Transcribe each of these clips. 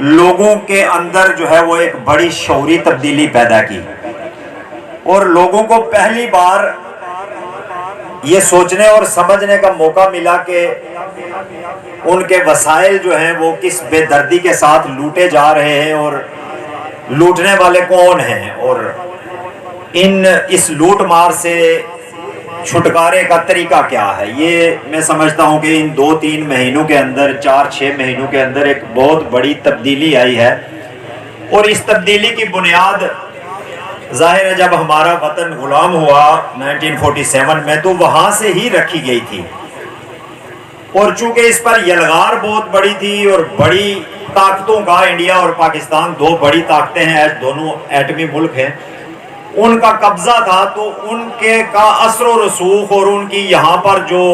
لوگوں کے اندر جو ہے وہ ایک بڑی شعوری تبدیلی پیدا کی اور لوگوں کو پہلی بار یہ سوچنے اور سمجھنے کا موقع ملا کہ ان کے وسائل جو ہیں وہ کس بے دردی کے ساتھ لوٹے جا رہے ہیں اور لوٹنے والے کون ہیں اور اس لوٹ مار سے چھٹکارے کا طریقہ کیا ہے. یہ میں سمجھتا ہوں کہ ان 2-3 مہینوں کے اندر 4-6 مہینوں کے اندر ایک بہت بڑی تبدیلی آئی ہے اور اس تبدیلی کی بنیاد ظاہر ہے جب ہمارا وطن غلام ہوا 1947 میں تو وہاں سے ہی رکھی گئی تھی اور چونکہ اس پر یلغار بہت بڑی تھی اور بڑی طاقتوں کا انڈیا اور پاکستان 2 بڑی طاقتیں ہیں, دونوں ایٹمی ملک ہیں, ان کا قبضہ تھا تو ان کے کا اثر و رسوخ اور ان کی یہاں پر جو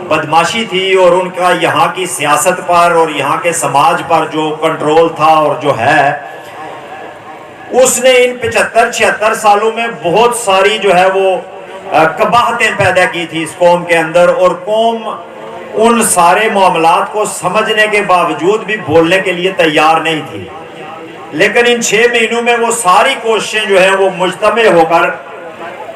بدماشی تھی اور ان کا یہاں کی سیاست پر اور یہاں کے سماج پر جو کنٹرول تھا اور جو ہے اس نے ان 75-76 سالوں میں بہت ساری جو ہے وہ قباحتیں پیدا کی تھی اس قوم کے اندر اور قوم ان سارے معاملات کو سمجھنے کے باوجود بھی بولنے کے لیے تیار نہیں تھی. لیکن ان 6 مہینوں میں وہ ساری کوششیں جو ہیں وہ مجتمع ہو کر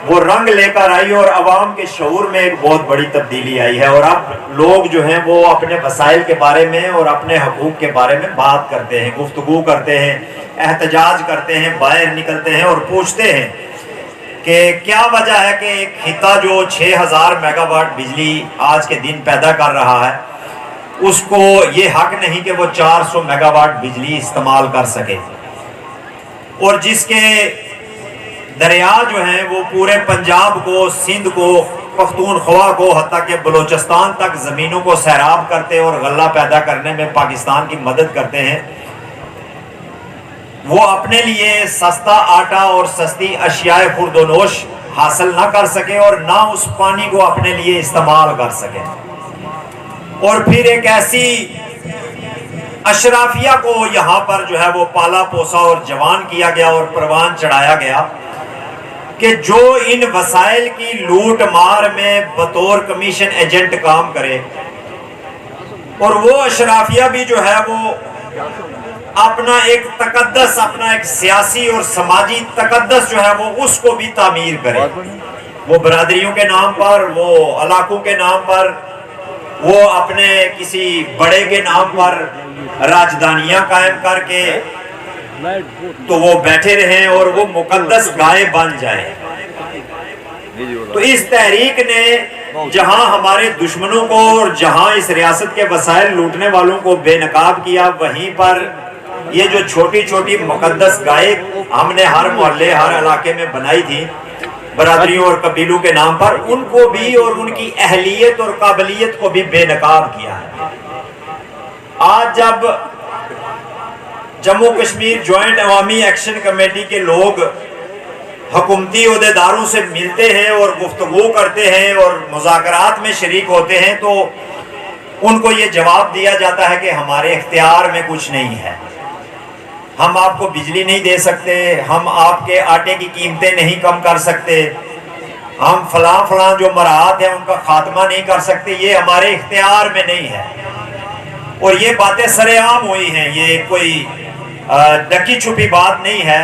وہ رنگ لے کر آئی اور عوام کے شعور میں ایک بہت بڑی تبدیلی آئی ہے اور اب لوگ جو ہیں وہ اپنے وسائل کے بارے میں اور اپنے حقوق کے بارے میں بات کرتے ہیں, گفتگو کرتے ہیں, احتجاج کرتے ہیں, باہر نکلتے ہیں اور پوچھتے ہیں کہ کیا وجہ ہے کہ ایک خطہ جو 6000 میگا واٹ بجلی آج کے دن پیدا کر رہا ہے اس کو یہ حق نہیں کہ وہ 400 میگا واٹ بجلی استعمال کر سکے اور جس کے دریا جو ہیں وہ پورے پنجاب کو, سندھ کو, پختونخوا کو حتیٰ کہ بلوچستان تک زمینوں کو سیراب کرتے اور غلہ پیدا کرنے میں پاکستان کی مدد کرتے ہیں, وہ اپنے لیے سستا آٹا اور سستی اشیاء خورد و نوش حاصل نہ کر سکے اور نہ اس پانی کو اپنے لیے استعمال کر سکے اور پھر ایک ایسی اشرافیہ کو یہاں پر جو ہے وہ پالا پوسا اور جوان کیا گیا اور پروان چڑھایا گیا کہ جو ان وسائل کی لوٹ مار میں بطور کمیشن ایجنٹ کام کرے اور وہ اشرافیہ بھی جو ہے وہ اپنا ایک تقدس, اپنا ایک سیاسی اور سماجی تقدس جو ہے وہ اس کو بھی تعمیر کرے, وہ برادریوں کے نام پر, وہ علاقوں کے نام پر, وہ اپنے کسی بڑے کے نام پر راجدھانیاں قائم کر کے تو وہ بیٹھے رہیں اور وہ مقدس گائے بن جائیں. تو اس تحریک نے جہاں ہمارے دشمنوں کو اور جہاں اس ریاست کے وسائل لوٹنے والوں کو بے نقاب کیا, وہیں پر یہ جو چھوٹی چھوٹی مقدس گائے ہم نے ہر محلے ہر علاقے میں بنائی تھی برادریوں اور قبیلوں کے نام پر, ان کو بھی اور ان کی اہلیت اور قابلیت کو بھی بے نقاب کیا ہے. آج جب جموں کشمیر جوائنٹ عوامی ایکشن کمیٹی کے لوگ حکومتی عہدیداروں سے ملتے ہیں اور گفتگو کرتے ہیں اور مذاکرات میں شریک ہوتے ہیں تو ان کو یہ جواب دیا جاتا ہے کہ ہمارے اختیار میں کچھ نہیں ہے, ہم آپ کو بجلی نہیں دے سکتے, ہم آپ کے آٹے کی قیمتیں نہیں کم کر سکتے, ہم فلاں جو مراحت ہیں ان کا خاتمہ نہیں کر سکتے, یہ ہمارے اختیار میں نہیں ہے. اور یہ باتیں سرے عام ہوئی ہیں, یہ کوئی ڈکی چھپی بات نہیں ہے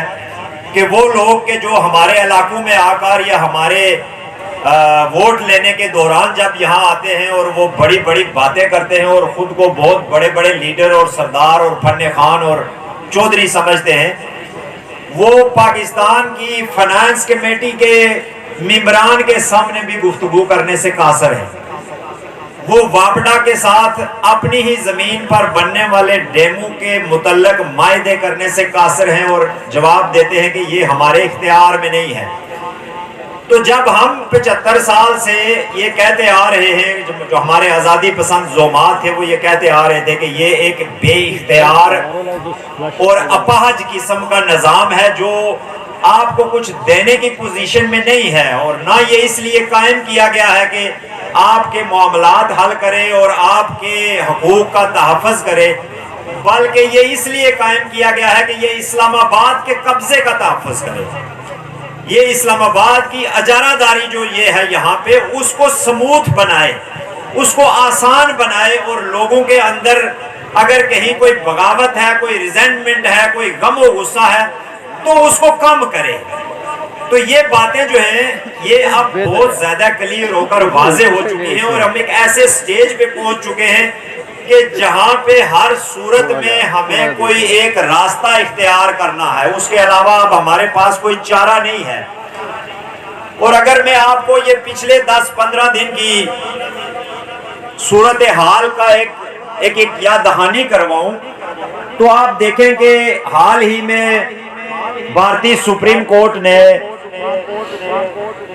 کہ وہ لوگ کہ جو ہمارے علاقوں میں آ کر یا ہمارے ووٹ لینے کے دوران جب یہاں آتے ہیں اور وہ بڑی بڑی باتیں کرتے ہیں اور خود کو بہت بڑے بڑے لیڈر اور سردار اور فن خان اور چودھری سمجھتے ہیں, وہ پاکستان کی فنانس کمیٹی کے ممبران کے سامنے بھی گفتگو کرنے سے قاصر ہیں. وہ واپڈا کے ساتھ اپنی ہی زمین پر بننے والے ڈیموں کے متعلق معاہدے کرنے سے قاصر ہیں اور جواب دیتے ہیں کہ یہ ہمارے اختیار میں نہیں ہے. تو جب ہم 75 سال سے یہ کہتے آ رہے ہیں, جو ہمارے آزادی پسند زومات تھے وہ یہ کہتے آ رہے تھے کہ یہ ایک بے اختیار اور اپاہج قسم کا نظام ہے جو آپ کو کچھ دینے کی پوزیشن میں نہیں ہے, اور نہ یہ اس لیے قائم کیا گیا ہے کہ آپ کے معاملات حل کرے اور آپ کے حقوق کا تحفظ کرے, بلکہ یہ اس لیے قائم کیا گیا ہے کہ یہ اسلام آباد کے قبضے کا تحفظ کرے. یہ اسلام آباد کی اجارہ داری جو یہ ہے یہاں پہ, اس کو سموتھ بنائے, اس کو آسان بنائے اور لوگوں کے اندر اگر کہیں کوئی بغاوت ہے، کوئی ریزنٹمنٹ ہے، کوئی غم و غصہ ہے تو اس کو کم کرے۔ تو یہ باتیں جو ہیں یہ اب بہت زیادہ کلیئر ہو کر واضح ہو چکی ہیں، اور ہم ایک ایسے سٹیج پہ پہنچ چکے ہیں کہ جہاں پہ ہر صورت میں ہمیں کوئی ایک راستہ اختیار کرنا ہے، اس کے علاوہ اب ہمارے پاس کوئی چارہ نہیں ہے۔ اور اگر میں آپ کو یہ پچھلے 10-15 دن کی صورتحال کا ایک یاد دہانی کرواؤں تو آپ دیکھیں کہ حال ہی میں بھارتی سپریم کورٹ نے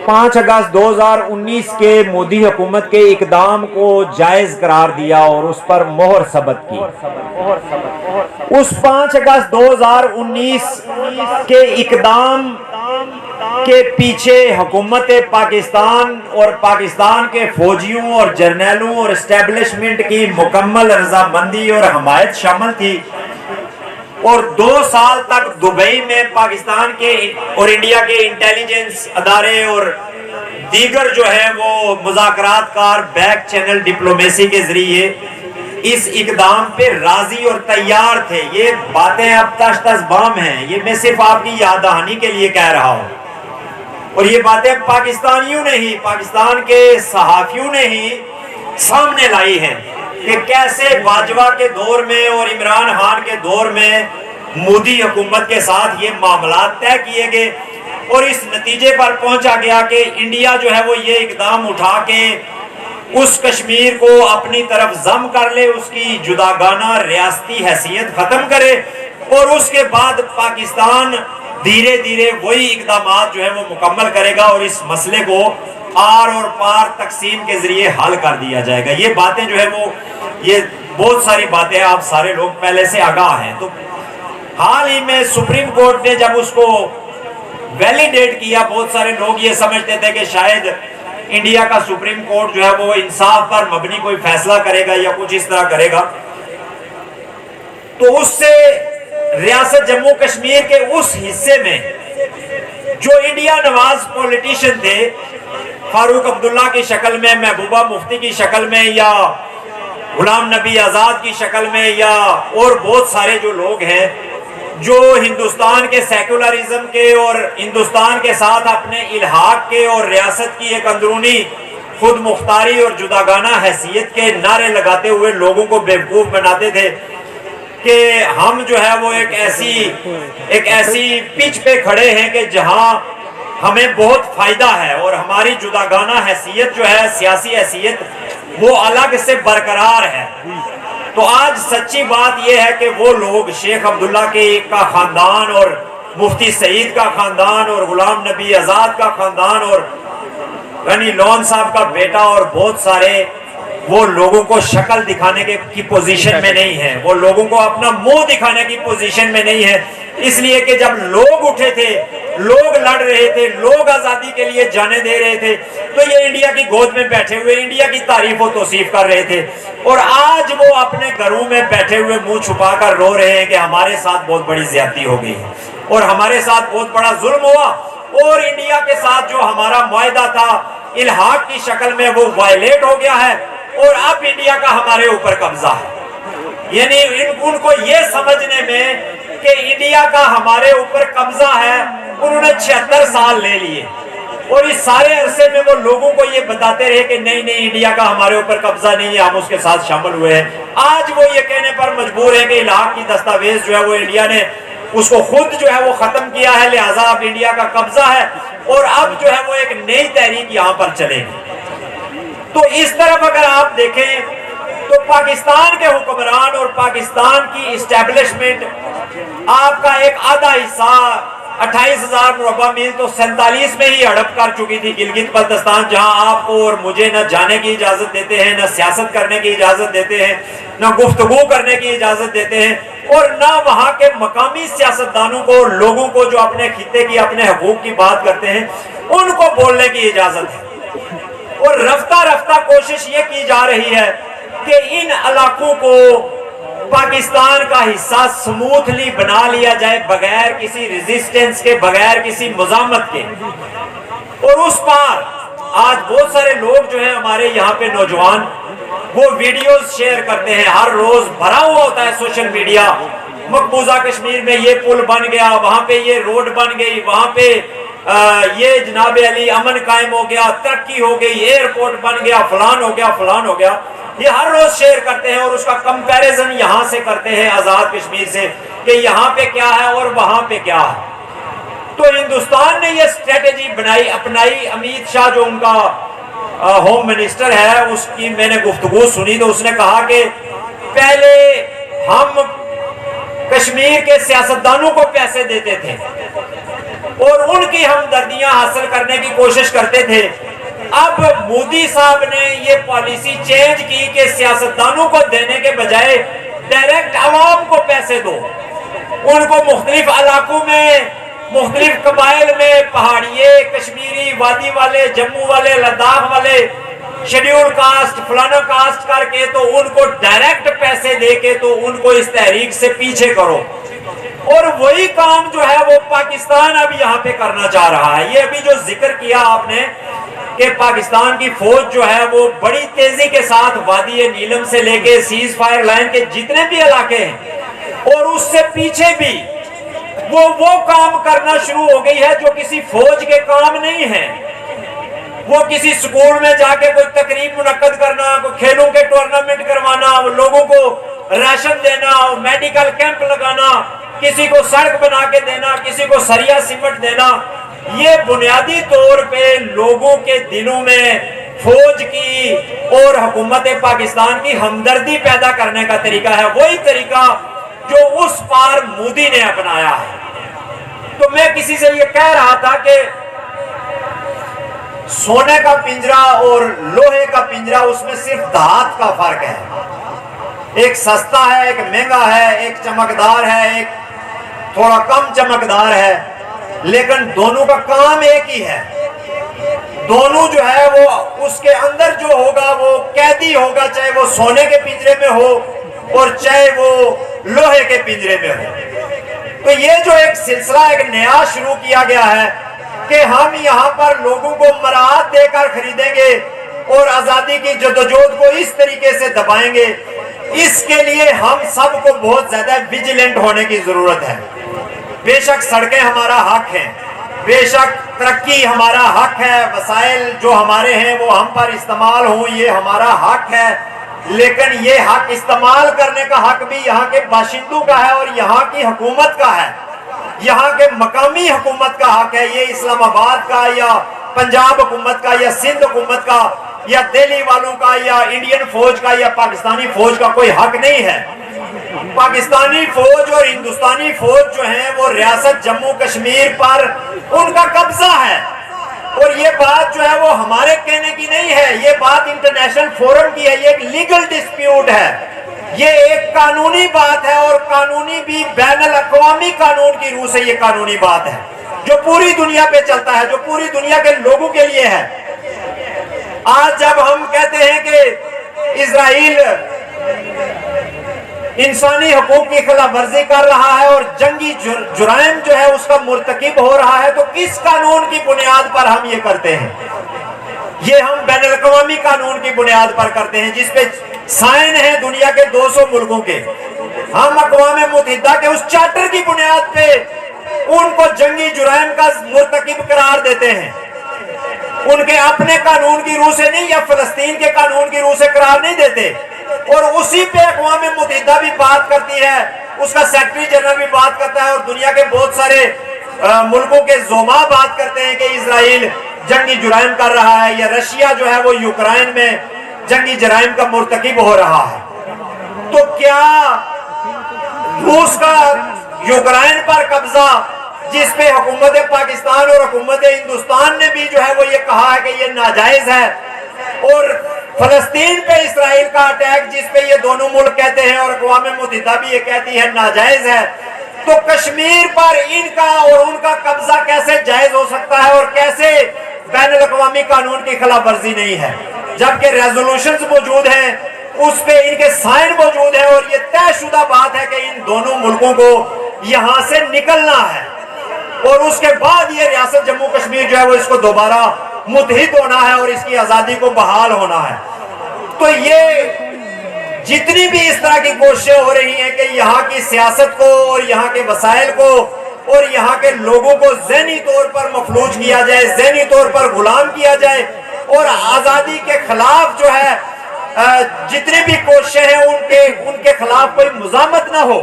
5 اگست 2019 کے مودی حکومت کے اقدام کو جائز قرار دیا اور اس پر مہر ثبت کی۔ اس 5 اگست 2019 کے اقدام کے پیچھے حکومت پاکستان اور پاکستان کے فوجیوں اور جرنیلوں اور اسٹیبلشمنٹ کی مکمل رضامندی اور حمایت شامل تھی، اور 2 سال تک دبئی میں پاکستان کے اور انڈیا کے انٹیلیجنس ادارے اور دیگر جو ہے وہ مذاکرات کار بیک چینل ڈپلومیسی کے ذریعے اس اقدام پہ راضی اور تیار تھے۔ یہ باتیں اب تش تش بام ہیں، یہ میں صرف آپ کی یاد دہانی کے لیے کہہ رہا ہوں، اور یہ باتیں پاکستانیوں نے ہی، پاکستان کے صحافیوں نے ہی سامنے لائی ہیں کہ کیسے باجوہ کے دور میں اور عمران خان کے دور میں مودی حکومت کے ساتھ یہ معاملات طے کیے گئے، اور اس نتیجے پر پہنچا گیا کہ انڈیا جو ہے وہ یہ اقدام اٹھا کے اس کشمیر کو اپنی طرف ضم کر لے، اس کی جداگانہ ریاستی حیثیت ختم کرے، اور اس کے بعد پاکستان دھیرے دھیرے وہی اقدامات جو ہے وہ مکمل کرے گا اور اس مسئلے کو آر اور پار تقسیم کے ذریعے حل کر دیا جائے گا۔ یہ باتیں جو ہے وہ یہ بہت ساری باتیں آپ سارے لوگ پہلے سے آگاہ ہیں۔ تو حال ہی میں سپریم کورٹ نے جب اس کو ویلیڈیٹ کیا، بہت سارے لوگ یہ سمجھتے تھے کہ شاید انڈیا کا سپریم کورٹ جو ہے وہ انصاف پر مبنی کوئی فیصلہ کرے گا یا کچھ اس طرح کرے گا، تو اس سے ریاست جموں کشمیر کے اس حصے میں جو انڈیا نواز پولیٹیشین تھے، فاروق عبداللہ کی شکل میں، محبوبہ مفتی کی شکل میں، یا غلام نبی آزاد کی شکل میں، یا اور بہت سارے جو لوگ ہیں جو ہندوستان کے سیکولرزم کے اور ہندوستان کے ساتھ اپنے الحاق کے اور ریاست کی ایک اندرونی خود مختاری اور جداگانہ حیثیت کے نعرے لگاتے ہوئے لوگوں کو بیوقوف بناتے تھے کہ ہم جو ہے وہ ایک ایسی پچ پہ کھڑے ہیں کہ جہاں ہمیں بہت فائدہ ہے، اور ہماری جداگانہ حیثیت جو ہے، سیاسی حیثیت، وہ الگ سے برقرار ہے۔ تو آج سچی بات یہ ہے کہ وہ لوگ شیخ عبداللہ کا خاندان اور مفتی سعید کا خاندان اور غلام نبی آزاد کا خاندان اور غنی لون صاحب کا بیٹا اور بہت سارے وہ لوگوں کو شکل دکھانے کی پوزیشن میں نہیں ہے، وہ لوگوں کو اپنا منہ دکھانے کی پوزیشن میں نہیں ہے، اس لیے کہ جب لوگ اٹھے تھے، لوگ لڑ رہے تھے، لوگ آزادی کے لیے جانے دے رہے تھے، تو یہ انڈیا کی گود میں بیٹھے ہوئے انڈیا کی تعریف و توصیف کر رہے تھے، اور آج وہ اپنے گھروں میں بیٹھے ہوئے منہ چھپا کر رو رہے ہیں کہ ہمارے ساتھ بہت بڑی زیادتی ہو گئی اور ہمارے ساتھ بہت بڑا ظلم ہوا، اور انڈیا کے ساتھ جو ہمارا معاہدہ تھا الحاق کی شکل میں وہ وائلیٹ ہو گیا ہے، اور اب انڈیا کا ہمارے اوپر قبضہ ہے۔ یعنی ان کو یہ سمجھنے میں کہ انڈیا کا ہمارے اوپر قبضہ ہے، انہوں نے 76 سال لے لیے، اور اس سارے عرصے میں وہ لوگوں کو یہ بتاتے رہے کہ نہیں نہیں انڈیا کا ہمارے اوپر قبضہ نہیں ہے، ہم اس کے ساتھ شامل ہوئے ہیں۔ آج وہ یہ کہنے پر مجبور ہے کہ الحاق کی دستاویز جو ہے وہ انڈیا نے اس کو خود جو ہے وہ ختم کیا ہے، لہٰذا اب انڈیا کا قبضہ ہے، اور اب جو ہے وہ ایک نئی تحریک یہاں پر چلے گی۔ تو اس طرف اگر آپ دیکھیں تو پاکستان کے حکمران اور پاکستان کی اسٹیبلشمنٹ آپ کا ایک آدھا حصہ 28,000 مربع میل تو 47 میں ہی ہڑپ کر چکی تھی، گلگت بلتستان، جہاں آپ کو اور مجھے نہ جانے کی اجازت دیتے ہیں، نہ سیاست کرنے کی اجازت دیتے ہیں، نہ گفتگو کرنے کی اجازت دیتے ہیں، اور نہ وہاں کے مقامی سیاستدانوں کو، لوگوں کو جو اپنے خطے کی، اپنے حقوق کی بات کرتے ہیں، ان کو بولنے کی اجازت ہے۔ اور رفتہ رفتہ کوشش یہ کی جا رہی ہے کہ ان علاقوں کو پاکستان کا حصہ سموتھلی بنا لیا جائے، بغیر کسی ریزسٹنس کے، بغیر کسی مزاحمت کے، اور اس پار آج بہت سارے لوگ جو ہیں ہمارے یہاں پہ نوجوان وہ ویڈیوز شیئر کرتے ہیں، ہر روز بھرا ہوا ہوتا ہے سوشل میڈیا، مقبوضہ کشمیر میں یہ پل بن گیا، وہاں پہ یہ روڈ بن گئی، وہاں پہ یہ جناب علی امن قائم ہو گیا، ترقی ہو گئی، ایئرپورٹ بن گیا، فلان ہو گیا فلان ہو گیا، یہ ہر روز شیئر کرتے ہیں اور اس کا کمپیریزن یہاں سے کرتے ہیں آزاد کشمیر سے کہ یہاں پہ کیا ہے اور وہاں پہ کیا ہے۔ تو ہندوستان نے یہ اسٹریٹجی اپنائی، امیت شاہ جو ان کا ہوم منسٹر ہے، اس کی میں نے گفتگو سنی تو اس نے کہا کہ پہلے ہم کشمیر کے سیاستدانوں کو پیسے دیتے تھے اور ان کی ہمدردیاں حاصل کرنے کی کوشش کرتے تھے، اب مودی صاحب نے یہ پالیسی چینج کی کہ سیاستدانوں کو دینے کے بجائے ڈائریکٹ عوام کو پیسے دو، ان کو مختلف علاقوں میں، مختلف قبائل میں، پہاڑیے، کشمیری، وادی والے، جموں والے، لداخ والے، شیڈیول کاسٹ، فلانا کاسٹ کر کے تو ان کو ڈائریکٹ پیسے دے کے تو ان کو اس تحریک سے پیچھے کرو، اور وہی کام جو ہے وہ پاکستان اب یہاں پہ کرنا چاہ رہا ہے۔ یہ ابھی جو ذکر کیا آپ نے کہ پاکستان کی فوج جو ہے وہ بڑی تیزی کے ساتھ وادی نیلم سے لے کے سیز فائر لائن کے جتنے بھی علاقے ہیں اور اس سے پیچھے بھی وہ کام کرنا شروع ہو گئی ہے جو کسی فوج کے کام نہیں ہے۔ وہ کسی سکول میں جا کے کوئی تقریب منعقد کرنا، کوئی کھیلوں کے ٹورنامنٹ کروانا، لوگوں کو راشن دینا، میڈیکل کیمپ لگانا، کسی کو سڑک بنا کے دینا، کسی کو سریا سیمنٹ دینا، یہ بنیادی طور پہ لوگوں کے دلوں میں فوج کی اور حکومت پاکستان کی ہمدردی پیدا کرنے کا طریقہ ہے، وہی طریقہ جو اس پار مودی نے اپنایا ہے۔ تو میں کسی سے یہ کہہ رہا تھا کہ سونے کا پنجرا اور لوہے کا پنجرا، اس میں صرف دھات کا فرق ہے، ایک سستا ہے، ایک مہنگا ہے، ایک چمکدار ہے، ایک تھوڑا کم چمکدار ہے، لیکن دونوں کا کام ایک ہی ہے۔ دونوں جو ہے وہ اس کے اندر جو ہوگا وہ قیدی ہوگا، چاہے وہ سونے کے پنجرے میں ہو اور چاہے وہ لوہے کے پنجرے میں ہو۔ تو یہ جو ایک سلسلہ ایک نیا شروع کیا گیا ہے کہ ہم یہاں پر لوگوں کو مراعات دے کر خریدیں گے اور آزادی کی جدوجہد کو اس طریقے سے دبائیں گے، اس کے لیے ہم سب کو بہت زیادہ ویجیلنٹ ہونے کی ضرورت ہے۔ بے شک سڑکیں ہمارا حق ہیں، بے شک ترقی ہمارا حق ہے، وسائل جو ہمارے ہیں وہ ہم پر استعمال ہوں، یہ ہمارا حق ہے، لیکن یہ حق استعمال کرنے کا حق بھی یہاں کے باشندوں کا ہے اور یہاں کی حکومت کا ہے، یہاں کے مقامی حکومت کا حق ہے۔ یہ اسلام آباد کا یا پنجاب حکومت کا یا سندھ حکومت کا یا دہلی والوں کا یا انڈین فوج کا یا پاکستانی فوج کا کوئی حق نہیں ہے۔ پاکستانی فوج اور ہندوستانی فوج جو ہیں وہ ریاست جموں کشمیر پر ان کا قبضہ ہے، اور یہ بات جو ہے وہ ہمارے کہنے کی نہیں ہے، یہ بات انٹرنیشنل فورم کی ہے، یہ ایک لیگل ڈسپیوٹ ہے، یہ ایک قانونی بات ہے، اور قانونی بھی بین الاقوامی قانون کی روح سے یہ قانونی بات ہے جو پوری دنیا پہ چلتا ہے، جو پوری دنیا کے لوگوں کے لیے ہے۔ آج جب ہم کہتے ہیں کہ اسرائیل انسانی حقوق کی خلاف ورزی کر رہا ہے اور جنگی جرائم جو ہے اس کا مرتکب ہو رہا ہے، تو کس قانون کی بنیاد پر ہم یہ کرتے ہیں؟ یہ ہم بین الاقوامی قانون کی بنیاد پر کرتے ہیں جس پہ سائن ہے دنیا کے 200 ملکوں کے۔ ہم اقوام متحدہ کے اس چارٹر کی بنیاد پہ ان کو جنگی جرائم کا مرتکب قرار دیتے ہیں، ان کے اپنے قانون کی روح سے نہیں یا فلسطین کے قانون کی روح سے قرار نہیں دیتے، اور اسی پہ اقوام متحدہ بھی بات کرتی ہے، اس کا سیکرٹری جنرل بھی بات کرتا ہے، اور دنیا کے بہت سارے ملکوں کے زعماء بات کرتے ہیں کہ اسرائیل جنگی جرائم کر رہا ہے، یا رشیا جو ہے وہ یوکرائن میں جنگی جرائم کا مرتکب ہو رہا ہے۔ تو کیا روس کا یوکرائن پر قبضہ، جس پہ حکومت پاکستان اور حکومت ہندوستان نے بھی جو ہے وہ یہ کہا ہے کہ یہ ناجائز ہے، اور فلسطین پہ اسرائیل کا اٹیک جس پہ یہ دونوں ملک کہتے ہیں اور اقوام متحدہ بھی یہ کہتی ہے ناجائز ہے، تو کشمیر پر ان کا اور ان کا قبضہ کیسے جائز ہو سکتا ہے اور کیسے بین الاقوامی قانون کی خلاف ورزی نہیں ہے؟ جبکہ ریزولوشنز موجود ہیں، اس پہ ان کے سائن موجود ہیں، اور یہ طے شدہ بات ہے کہ ان دونوں ملکوں کو یہاں سے نکلنا ہے، اور اس کے بعد یہ ریاست جموں کشمیر جو ہے وہ اس کو دوبارہ متحد ہونا ہے اور اس کی آزادی کو بحال ہونا ہے۔ تو یہ جتنی بھی اس طرح کی کوششیں ہو رہی ہیں کہ یہاں کی سیاست کو اور یہاں کے وسائل کو اور یہاں کے لوگوں کو ذہنی طور پر مفلوج کیا جائے، ذہنی طور پر غلام کیا جائے اور آزادی کے خلاف جو ہے جتنی بھی کوششیں ہیں ان کے خلاف کوئی مزاحمت نہ ہو،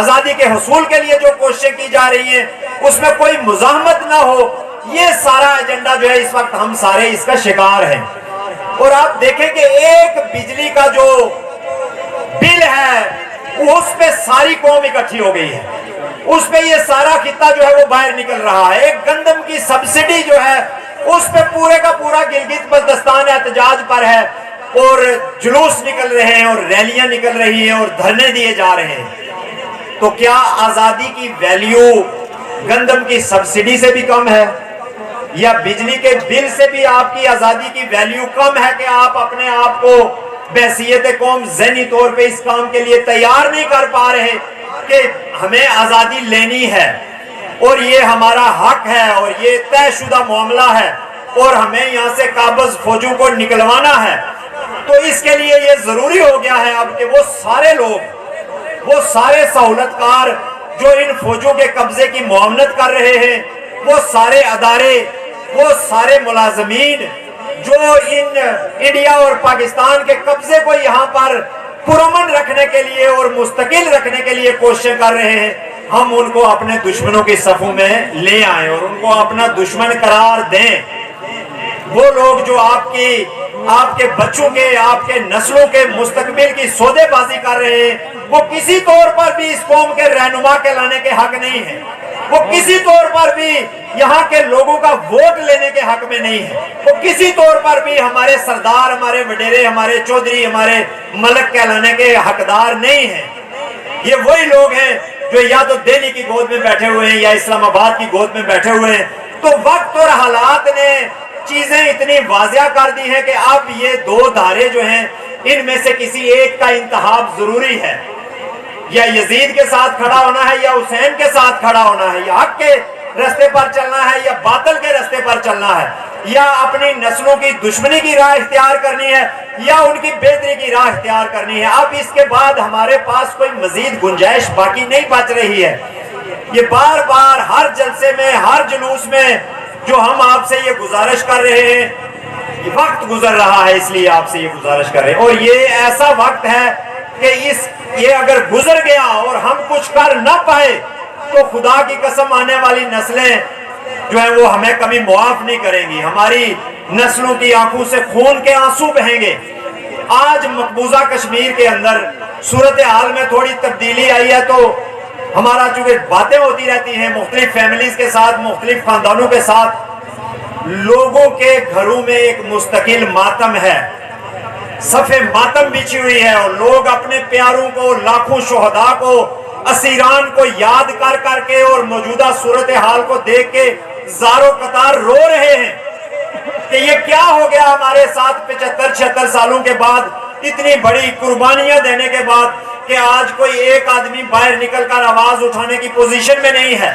آزادی کے حصول کے لیے جو کوششیں کی جا رہی ہیں اس میں کوئی مزاحمت نہ ہو، یہ سارا ایجنڈا جو ہے اس وقت ہم سارے اس کا شکار ہیں۔ اور آپ دیکھیں کہ ایک بجلی کا جو بل ہے اس پہ ساری قوم اکٹھی ہو گئی ہے، اس پہ یہ سارا خطہ جو ہے وہ باہر نکل رہا ہے۔ ایک گندم کی سبسڈی جو ہے اس پہ پورے کا پورا گلگت بلتستان احتجاج پر ہے اور جلوس نکل رہے ہیں اور ریلیاں نکل رہی ہیں اور دھرنے دیے جا رہے ہیں۔ تو کیا آزادی کی ویلیو گندم کی سبسڈی سے بھی کم ہے یا بجلی کے بل سے بھی آپ کی آزادی کی ویلیو کم ہے کہ آپ اپنے آپ کو بحیثیت قوم ذہنی طور پہ اس کام کے لیے تیار نہیں کر پا رہے کہ ہمیں آزادی لینی ہے اور یہ ہمارا حق ہے اور یہ طے شدہ معاملہ ہے اور ہمیں یہاں سے قابض فوجوں کو نکلوانا ہے۔ تو اس کے لیے یہ ضروری ہو گیا ہے اب کہ وہ سارے لوگ، وہ سارے سہولت کار جو ان فوجوں کے قبضے کی معاونت کر رہے ہیں، وہ سارے ادارے، وہ سارے ملازمین جو انڈیا اور پاکستان کے قبضے کو یہاں پر پرامن رکھنے کے لیے اور مستقل رکھنے کے لیے کوششیں کر رہے ہیں، ہم ان کو اپنے دشمنوں کی صفوں میں لے آئیں اور ان کو اپنا دشمن قرار دیں۔ وہ لوگ جو آپ کے بچوں کے، آپ کے نسلوں کے مستقبل کی سودے بازی کر رہے ہیں، وہ کسی طور پر بھی اس قوم کے رہنما کہلانے کے حق نہیں ہیں، وہ کسی طور پر بھی یہاں کے لوگوں کا ووٹ لینے کے حق میں نہیں ہے، وہ کسی طور پر بھی ہمارے سردار، ہمارے وڈیرے، ہمارے چودھری، ہمارے ملک کہلانے کے حقدار نہیں ہیں۔ یہ وہی لوگ ہیں جو یا تو دہلی کی گود میں بیٹھے ہوئے ہیں یا اسلام آباد کی گود میں بیٹھے ہوئے ہیں۔ تو وقت اور حالات نے چیزیں اتنی واضح کر دی ہیں کہ اب یہ دو دھارے جو ہیں ان میں سے کسی ایک کا انتخاب ضروری ہے، یا یزید کے ساتھ کھڑا ہونا ہے یا حسین کے ساتھ کھڑا ہونا ہے، یا حق کے رستے پر چلنا ہے یا باطل کے رستے پر چلنا ہے، یا اپنی نسلوں کی دشمنی کی راہ اختیار کرنی ہے یا ان کی بہتری کی راہ اختیار کرنی ہے۔ اب اس کے بعد ہمارے پاس کوئی مزید گنجائش باقی نہیں بچ رہی ہے۔ یہ بار بار ہر جلسے میں، ہر جلوس میں جو ہم آپ سے یہ گزارش کر رہے ہیں، یہ وقت گزر رہا ہے اس لیے آپ سے یہ گزارش کر رہے ہیں، اور یہ ایسا وقت ہے کہ یہ اگر گزر گیا اور ہم کچھ کر نہ پائے تو خدا کی قسم آنے والی نسلیں جو ہیں وہ ہمیں کبھی معاف نہیں کریں گی، ہماری نسلوں کی آنکھوں سے خون کے آنسو بہیں گے۔ آج مقبوضہ کشمیر کے اندر صورتحال میں تھوڑی تبدیلی آئی ہے، تو ہمارا چونکہ باتیں ہوتی رہتی ہیں مختلف فیملیز کے ساتھ، مختلف خاندانوں کے ساتھ، لوگوں کے گھروں میں ایک مستقل ماتم ہے، صفِ ماتم بچھی ہوئی ہے، اور لوگ اپنے پیاروں کو، لاکھوں شہداء کو، اسیران کو یاد کر کر کے اور موجودہ صورتحال کو دیکھ کے زارو قطار رو رہے ہیں کہ یہ کیا ہو گیا ہمارے ساتھ 75-76 سالوں کے بعد، اتنی بڑی قربانیاں دینے کے بعد، کہ آج کوئی ایک آدمی باہر نکل کر آواز اٹھانے کی پوزیشن میں نہیں ہے،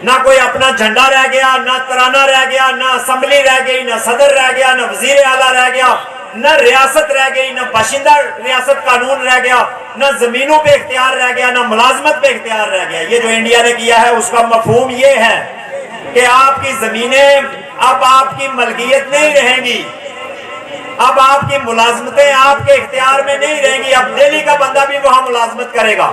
نہ کوئی اپنا جھنڈا رہ گیا، نہ ترانہ رہ گیا، نہ اسمبلی رہ گئی، نہ صدر رہ گیا، نہ وزیر اعلیٰ رہ گیا، نہ ریاست رہ گئی، نہ باشندہ ریاست قانون رہ گیا، نہ زمینوں پہ اختیار رہ گیا، نہ ملازمت پہ اختیار رہ گیا۔ یہ جو انڈیا نے کیا ہے اس کا مفہوم یہ ہے کہ آپ کی زمینیں اب آپ کی ملکیت نہیں رہیں گی، اب آپ کی ملازمتیں آپ کے اختیار میں نہیں رہیں گی، اب دہلی کا بندہ بھی وہاں ملازمت کرے گا،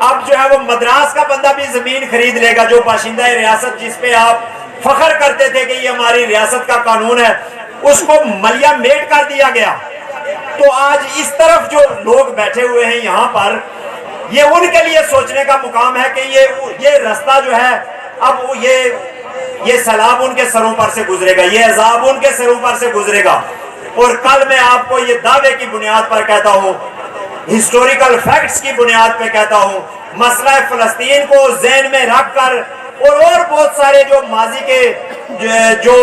اب جو ہے وہ مدراس کا بندہ بھی زمین خرید لے گا، جو باشندہ ریاست جس پہ آپ فخر کرتے تھے کہ یہ ہماری ریاست کا قانون ہے، اس کو ملیا میٹ کر دیا گیا۔ تو آج اس طرف جو لوگ بیٹھے ہوئے ہیں یہاں پر، یہ ان کے لیے سوچنے کا مقام ہے کہ یہ رستہ جو ہے اب یہ سیلاب ان کے سروں پر سے گزرے گا، یہ عذاب ان کے سروں پر سے گزرے گا۔ اور کل میں آپ کو یہ دعوے کی بنیاد پر کہتا ہوں، ہسٹوریکل فیکٹس کی بنیاد پہ کہتا ہوں، مسئلہ فلسطین کو ذہن میں رکھ کر اور بہت سارے جو ماضی کے جو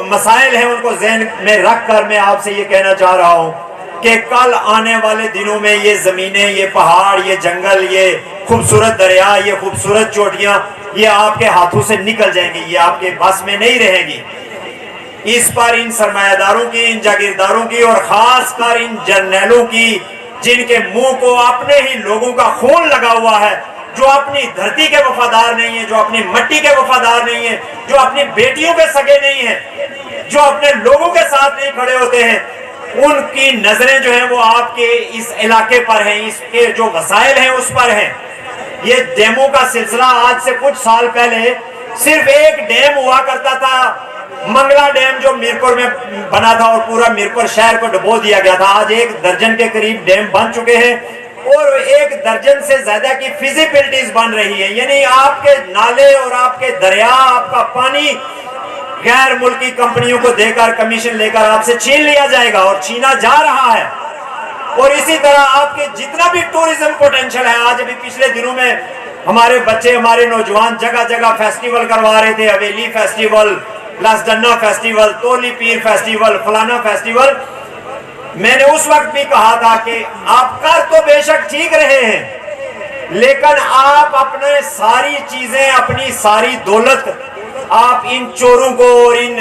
مسائل ہیں ان کو ذہن میں رکھ کر میں آپ سے یہ کہنا چاہ رہا ہوں کہ کل آنے والے دنوں میں یہ زمینیں، یہ پہاڑ، یہ جنگل، یہ خوبصورت دریا، یہ خوبصورت چوٹیاں، یہ آپ کے ہاتھوں سے نکل جائیں گی، یہ آپ کے بس میں نہیں رہیں گی۔ اس پر ان سرمایہ کی، ان جاگیرداروں کی اور خاص کر ان جرنیلوں کی، جن کے منہ کو اپنے ہی لوگوں کا خون لگا ہوا ہے، جو اپنی دھرتی کے وفادار نہیں ہیں، جو اپنی مٹی کے وفادار نہیں ہیں، جو اپنی بیٹیوں کے سگے نہیں ہیں، جو اپنے لوگوں کے ساتھ نہیں کھڑے ہوتے ہیں، ان کی نظریں جو ہیں وہ آپ کے اس علاقے پر ہیں، اس کے جو وسائل ہیں اس پر ہیں۔ یہ ڈیموں کا سلسلہ آج سے کچھ سال پہلے صرف ایک ڈیم ہوا کرتا تھا، منگلا ڈیم، جو میرپور میں بنا تھا اور پورا میرپور شہر کو ڈبو دیا گیا تھا۔ آج 1 درجن کے قریب ڈیم بن چکے ہیں اور 1 درجن سے زیادہ کی فیزیبلٹیز بن رہی ہے، یعنی آپ کے نالے اور آپ کے دریا، آپ کا پانی غیر ملکی کمپنیوں کو دے کر، کمیشن لے کر آپ سے چھین لیا جائے گا اور چھینا جا رہا ہے۔ اور اسی طرح آپ کے جتنا بھی ٹورزم پوٹینشل ہے، آج ابھی پچھلے دنوں میں ہمارے بچے، ہمارے نوجوان جگہ جگہ فیسٹیول کروا رہے تھے، حویلی فیسٹیول، لاسڈنا فیسٹیول، تولی پیر فیسٹیول، فلانا فیسٹیول۔ میں نے اس وقت بھی کہا تھا کہ آپ کر تو بے شک ٹھیک رہے ہیں، لیکن آپ اپنے ساری چیزیں، اپنی ساری دولت آپ ان چوروں کو اور ان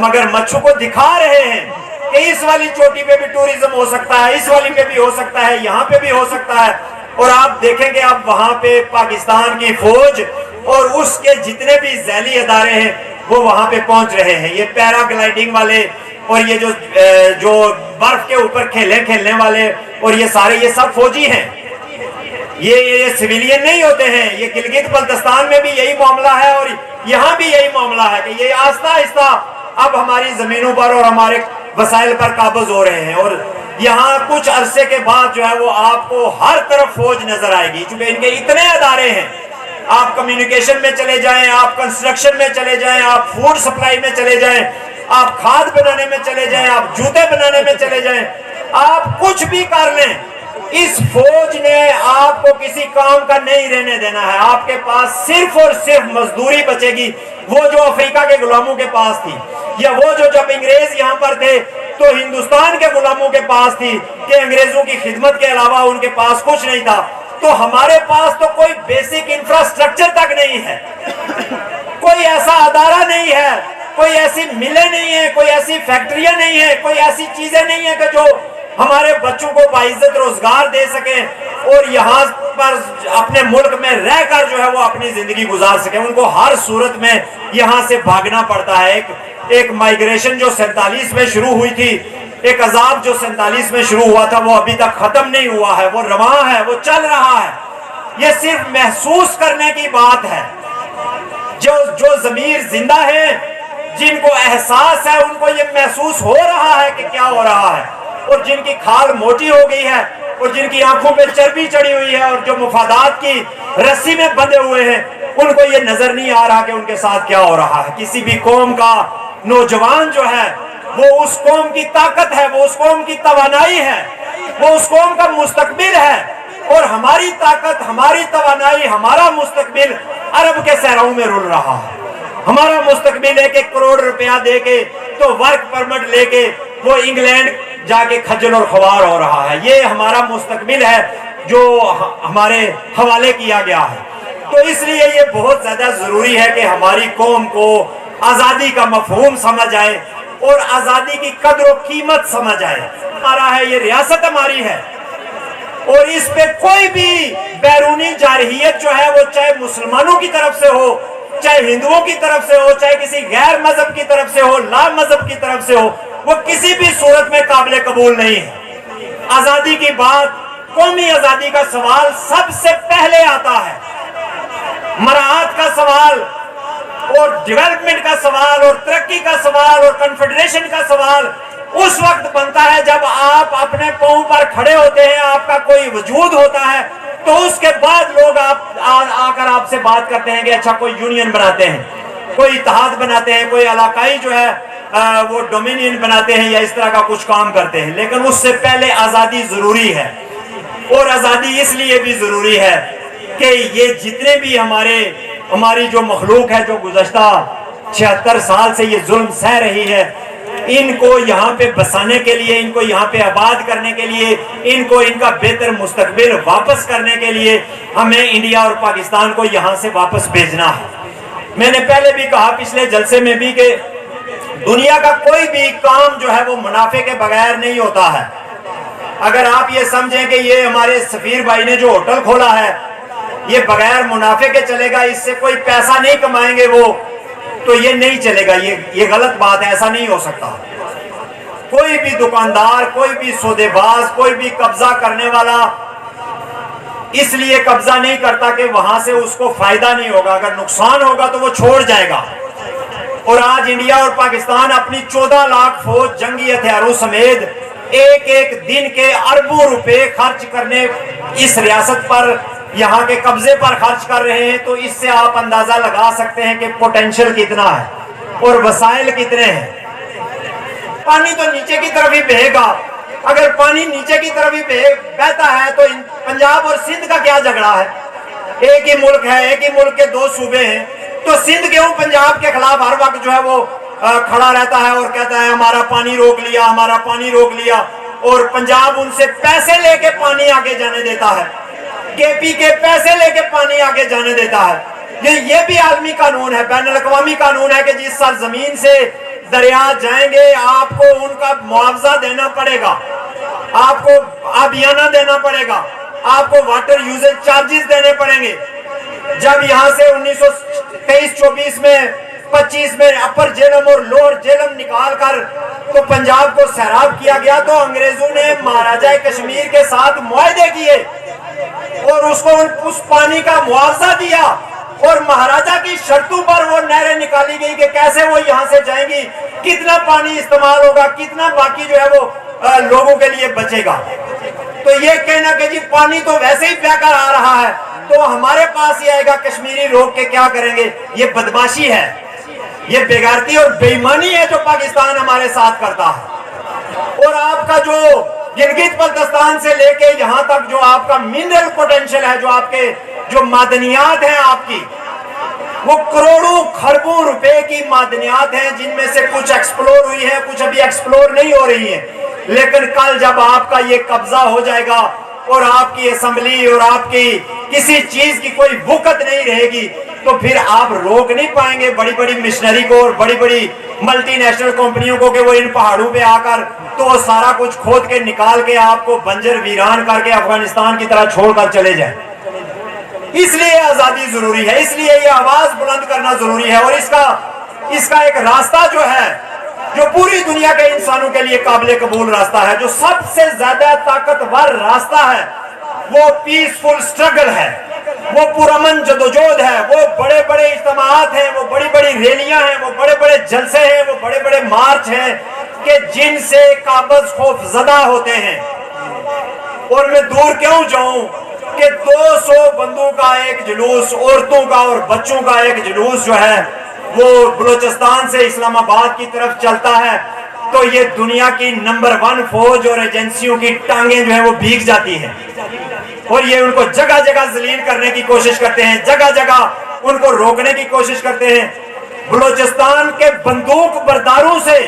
مگر مچھوں کو دکھا رہے ہیں کہ اس والی چوٹی پہ بھی ٹورزم ہو سکتا ہے، اس والی پہ بھی ہو سکتا ہے، یہاں پہ بھی ہو سکتا ہے۔ اور آپ دیکھیں گے اب وہاں پہ پاکستان کی فوج اور اس کے جتنے بھی ذیلی ادارے ہیں وہ وہاں پہ پہنچ رہے ہیں۔ یہ پیرا گلائیڈنگ والے اور یہ جو برف کے اوپر کھیلنے والے اور یہ سارے، یہ سب فوجی ہیں، یہ سویلین نہیں ہوتے ہیں۔ یہ گلگت بلتستان میں بھی یہی معاملہ ہے اور یہاں بھی یہی معاملہ ہے کہ یہ آہستہ آہستہ اب ہماری زمینوں پر اور ہمارے وسائل پر قابض ہو رہے ہیں۔ اور یہاں کچھ عرصے کے بعد جو ہے وہ آپ کو ہر طرف فوج نظر آئے گی، چونکہ ان کے اتنے ادارے ہیں۔ آپ کمیونیکیشن میں چلے جائیں، آپ کنسٹرکشن میں چلے جائیں، آپ فوڈ سپلائی میں چلے جائیں، آپ کھاد بنانے میں چلے جائیں، آپ جوتے بنانے میں چلے جائیں، آپ کچھ بھی کر لیں، اس فوج نے آپ کو کسی کام کا نہیں رہنے دینا ہے۔ آپ کے پاس صرف اور صرف مزدوری بچے گی، وہ جو افریقہ کے غلاموں کے پاس تھی، یا وہ جو جب انگریز یہاں پر تھے تو ہندوستان کے غلاموں کے پاس تھی کہ انگریزوں کی خدمت کے علاوہ ان کے پاس کچھ نہیں تھا۔ تو ہمارے پاس تو کوئی بیسک انفراسٹرکچر تک نہیں ہے، کوئی ایسا ادارہ نہیں ہے، کوئی ایسی ملیں نہیں ہیں، کوئی ایسی فیکٹریاں نہیں ہیں، کوئی ایسی چیزیں نہیں ہیں کہ جو ہمارے بچوں کو باعزت روزگار دے سکیں اور یہاں پر اپنے ملک میں رہ کر جو ہے وہ اپنی زندگی گزار سکیں۔ ان کو ہر صورت میں یہاں سے بھاگنا پڑتا ہے۔ ایک مائیگریشن جو 47 میں شروع ہوئی تھی، ایک عذاب جو 47 میں شروع ہوا تھا، وہ ابھی تک ختم نہیں ہوا ہے، وہ رواں ہے، وہ چل رہا ہے۔ یہ صرف محسوس کرنے کی بات ہے۔ جو ضمیر زندہ ہیں، جن کو احساس ہے، ان کو یہ محسوس ہو رہا ہے کہ کیا ہو رہا ہے، اور جن کی کھال موٹی ہو گئی ہے اور جن کی آنکھوں پہ چربی چڑھی ہوئی ہے اور جو مفادات کی رسی میں بندھے ہوئے ہیں، ان کو یہ نظر نہیں آ رہا کہ ان کے ساتھ کیا ہو رہا ہے۔ کسی بھی قوم کا نوجوان جو ہے وہ اس قوم کی طاقت ہے، وہ اس قوم کی توانائی ہے، وہ اس قوم کا مستقبل ہے، اور ہماری طاقت، ہماری توانائی، ہمارا مستقبل عرب کے صحراؤں میں رول رہا ہے۔ ہمارا مستقبل 1-1 کروڑ روپیہ دے کے تو ورک پرمٹ لے کے وہ انگلینڈ جا کے کھجل اور خوار ہو رہا ہے۔ یہ ہمارا مستقبل ہے جو ہمارے حوالے کیا گیا ہے۔ تو اس لیے یہ بہت زیادہ ضروری ہے کہ ہماری قوم کو آزادی کا مفہوم سمجھ آئے اور آزادی کی قدر و قیمت سمجھ آئے۔ ہمارا ہے، یہ ریاست ہماری ہے، اور اس پہ کوئی بھی بیرونی جارحیت جو ہے وہ چاہے مسلمانوں کی طرف سے ہو، چاہے ہندوؤں کی طرف سے ہو، چاہے کسی غیر مذہب کی طرف سے ہو، لا مذہب کی طرف سے ہو، وہ کسی بھی صورت میں قابل قبول نہیں ہے۔ آزادی کی بات، قومی آزادی کا سوال سب سے پہلے آتا ہے۔ مراعات کا سوال اور ڈیولپمنٹ کا سوال اور ترقی کا سوال اور کنفیڈریشن کا سوال اس وقت بنتا ہے جب آپ اپنے پاؤں پر کھڑے ہوتے ہیں، آپ کا کوئی وجود ہوتا ہے، تو اس کے بعد لوگ آ کر آپ سے بات کرتے ہیں کہ اچھا کوئی یونین بناتے ہیں، کوئی اتحاد بناتے ہیں، کوئی علاقائی جو ہے وہ ڈومینین بناتے ہیں یا اس طرح کا کچھ کام کرتے ہیں۔ لیکن اس سے پہلے آزادی ضروری ہے، اور آزادی اس لیے بھی ضروری ہے کہ یہ جتنے بھی ہماری جو مخلوق ہے جو گزشتہ 76 سال سے یہ ظلم سہ رہی ہے، ان کو یہاں پہ بسانے کے لیے، ان کو یہاں پہ آباد کرنے کے لیے، ان کو ان کا بہتر مستقبل واپس کرنے کے لیے ہمیں انڈیا اور پاکستان کو یہاں سے واپس بھیجنا ہے۔ میں نے پہلے بھی کہا پچھلے جلسے میں بھی کہ دنیا کا کوئی بھی کام جو ہے وہ منافع کے بغیر نہیں ہوتا ہے. اگر آپ یہ سمجھیں کہ یہ ہمارے سفیر بھائی نے جو ہوٹل کھولا ہے یہ بغیر منافع کے چلے گا, اس سے کوئی پیسہ نہیں کمائیں گے وہ, تو یہ نہیں چلے گا. یہ غلط بات ہے, ایسا نہیں ہو سکتا. کوئی بھی دکاندار, کوئی بھی سودے باز, کوئی بھی قبضہ کرنے والا اس لیے قبضہ نہیں کرتا کہ وہاں سے اس کو فائدہ نہیں ہوگا, اگر نقصان ہوگا تو وہ چھوڑ جائے گا. اور آج انڈیا اور پاکستان اپنی 14 لاکھ فوج جنگی ہتھیاروں سمیت ایک ایک دن کے اربوں روپے خرچ کرنے اس ریاست پر, یہاں کے قبضے پر خرچ کر رہے ہیں. تو اس سے آپ اندازہ لگا سکتے ہیں کہ پوٹینشل کتنا ہے اور وسائل کتنے ہیں. پانی تو نیچے کی طرف ہی بہے گا. اگر پانی نیچے کی طرف ہی بہتا ہے تو پنجاب اور سندھ کا کیا جھگڑا ہے؟ ایک ہی ملک ہے, ایک ہی ملک کے 2 صوبے ہیں. تو سندھ کیوں پنجاب کے خلاف ہر وقت جو ہے وہ کھڑا رہتا ہے اور کہتا ہے ہمارا پانی روک لیا, ہمارا پانی روک لیا, اور پنجاب ان سے پیسے لے کے پانی آگے جانے دیتا ہے, کے پی کے پیسے لے کے پانی آگے جانے دیتا ہے. یہ بھی عالمی قانون ہے, بین الاقوامی قانون ہے کہ جس سرزمین سے دریا جائیں گے آپ کو ان کا معاوضہ دینا پڑے گا, آپ کو آبیانہ دینا پڑے گا, آپ کو واٹر یوزیج چارجز دینے پڑیں گے. جب یہاں سے 1923-24 میں 25 میں اپر جیلم اور لوور جیلم نکال کر تو پنجاب کو سیراب کیا گیا, تو انگریزوں نے مہاراجہ کشمیر کے ساتھ معاہدے کیے اور اس کو اس پانی کا معاوضہ دیا, اور مہاراجہ کی شرطوں پر وہ نہریں نکالی گئی کہ کیسے وہ یہاں سے جائیں گی, کتنا پانی استعمال ہوگا, کتنا باقی جو ہے وہ لوگوں کے لیے بچے گا. تو یہ کہنا کہ جی پانی تو ویسے ہی بہ کر آ رہا ہے تو ہمارے پاس ہی آئے گا, کشمیری روک کے کیا کریں گے, یہ بدماشی ہے, یہ بیگارتی اور بے ایمانی ہے جو پاکستان ہمارے ساتھ کرتا ہے. اور آپ کا جو گلگت بلتستان سے لے کے یہاں تک جو آپ کا منرل پوٹینشل ہے, جو آپ کے جو معدنیات ہیں آپ کی, وہ کروڑوں خربوں روپے کی معدنیات ہیں, جن میں سے کچھ ایکسپلور ہوئی ہیں, کچھ ابھی ایکسپلور نہیں ہو رہی ہیں. لیکن کل جب آپ کا یہ قبضہ ہو جائے گا اور آپ کی اسمبلی اور آپ کی کسی چیز کی کوئی وقت نہیں رہے گی, تو پھر آپ روک نہیں پائیں گے بڑی بڑی مشنری کو اور بڑی بڑی ملٹی نیشنل کمپنیوں کو کہ وہ ان پہاڑوں پہ آ کر تو وہ سارا کچھ کھود کے نکال کے آپ کو بنجر ویران کر کے افغانستان کی طرح چھوڑ کر چلے جائیں. اس لیے آزادی ضروری ہے, اس لیے یہ آواز بلند کرنا ضروری ہے, اور اس کا ایک راستہ جو ہے جو پوری دنیا کے انسانوں کے لیے قابل قبول راستہ ہے, جو سب سے زیادہ طاقتور راستہ ہے, وہ پیسفل سٹرگل ہے, وہ پرامن جدوجہد ہے, وہ بڑے بڑے اجتماعات ہیں, وہ بڑی بڑی ریلیاں ہیں, وہ بڑے بڑے جلسے ہیں, وہ بڑے بڑے مارچ ہیں کہ جن سے قابض خوف زدہ ہوتے ہیں. اور میں دور کیوں جاؤں کہ 200 بندوں کا ایک جلوس, عورتوں کا اور بچوں کا ایک جلوس جو ہے وہ بلوچستان سے اسلام آباد کی طرف چلتا ہے, تو یہ دنیا کی نمبر 1 فوج اور ایجنسیوں کی ٹانگیں جو ہیں وہ بھیگ جاتی ہیں, اور یہ ان کو جگہ جگہ ذلیل کرنے کی کوشش کرتے ہیں, جگہ جگہ ان کو روکنے کی کوشش کرتے ہیں. بلوچستان کے بندوق برداروں سے,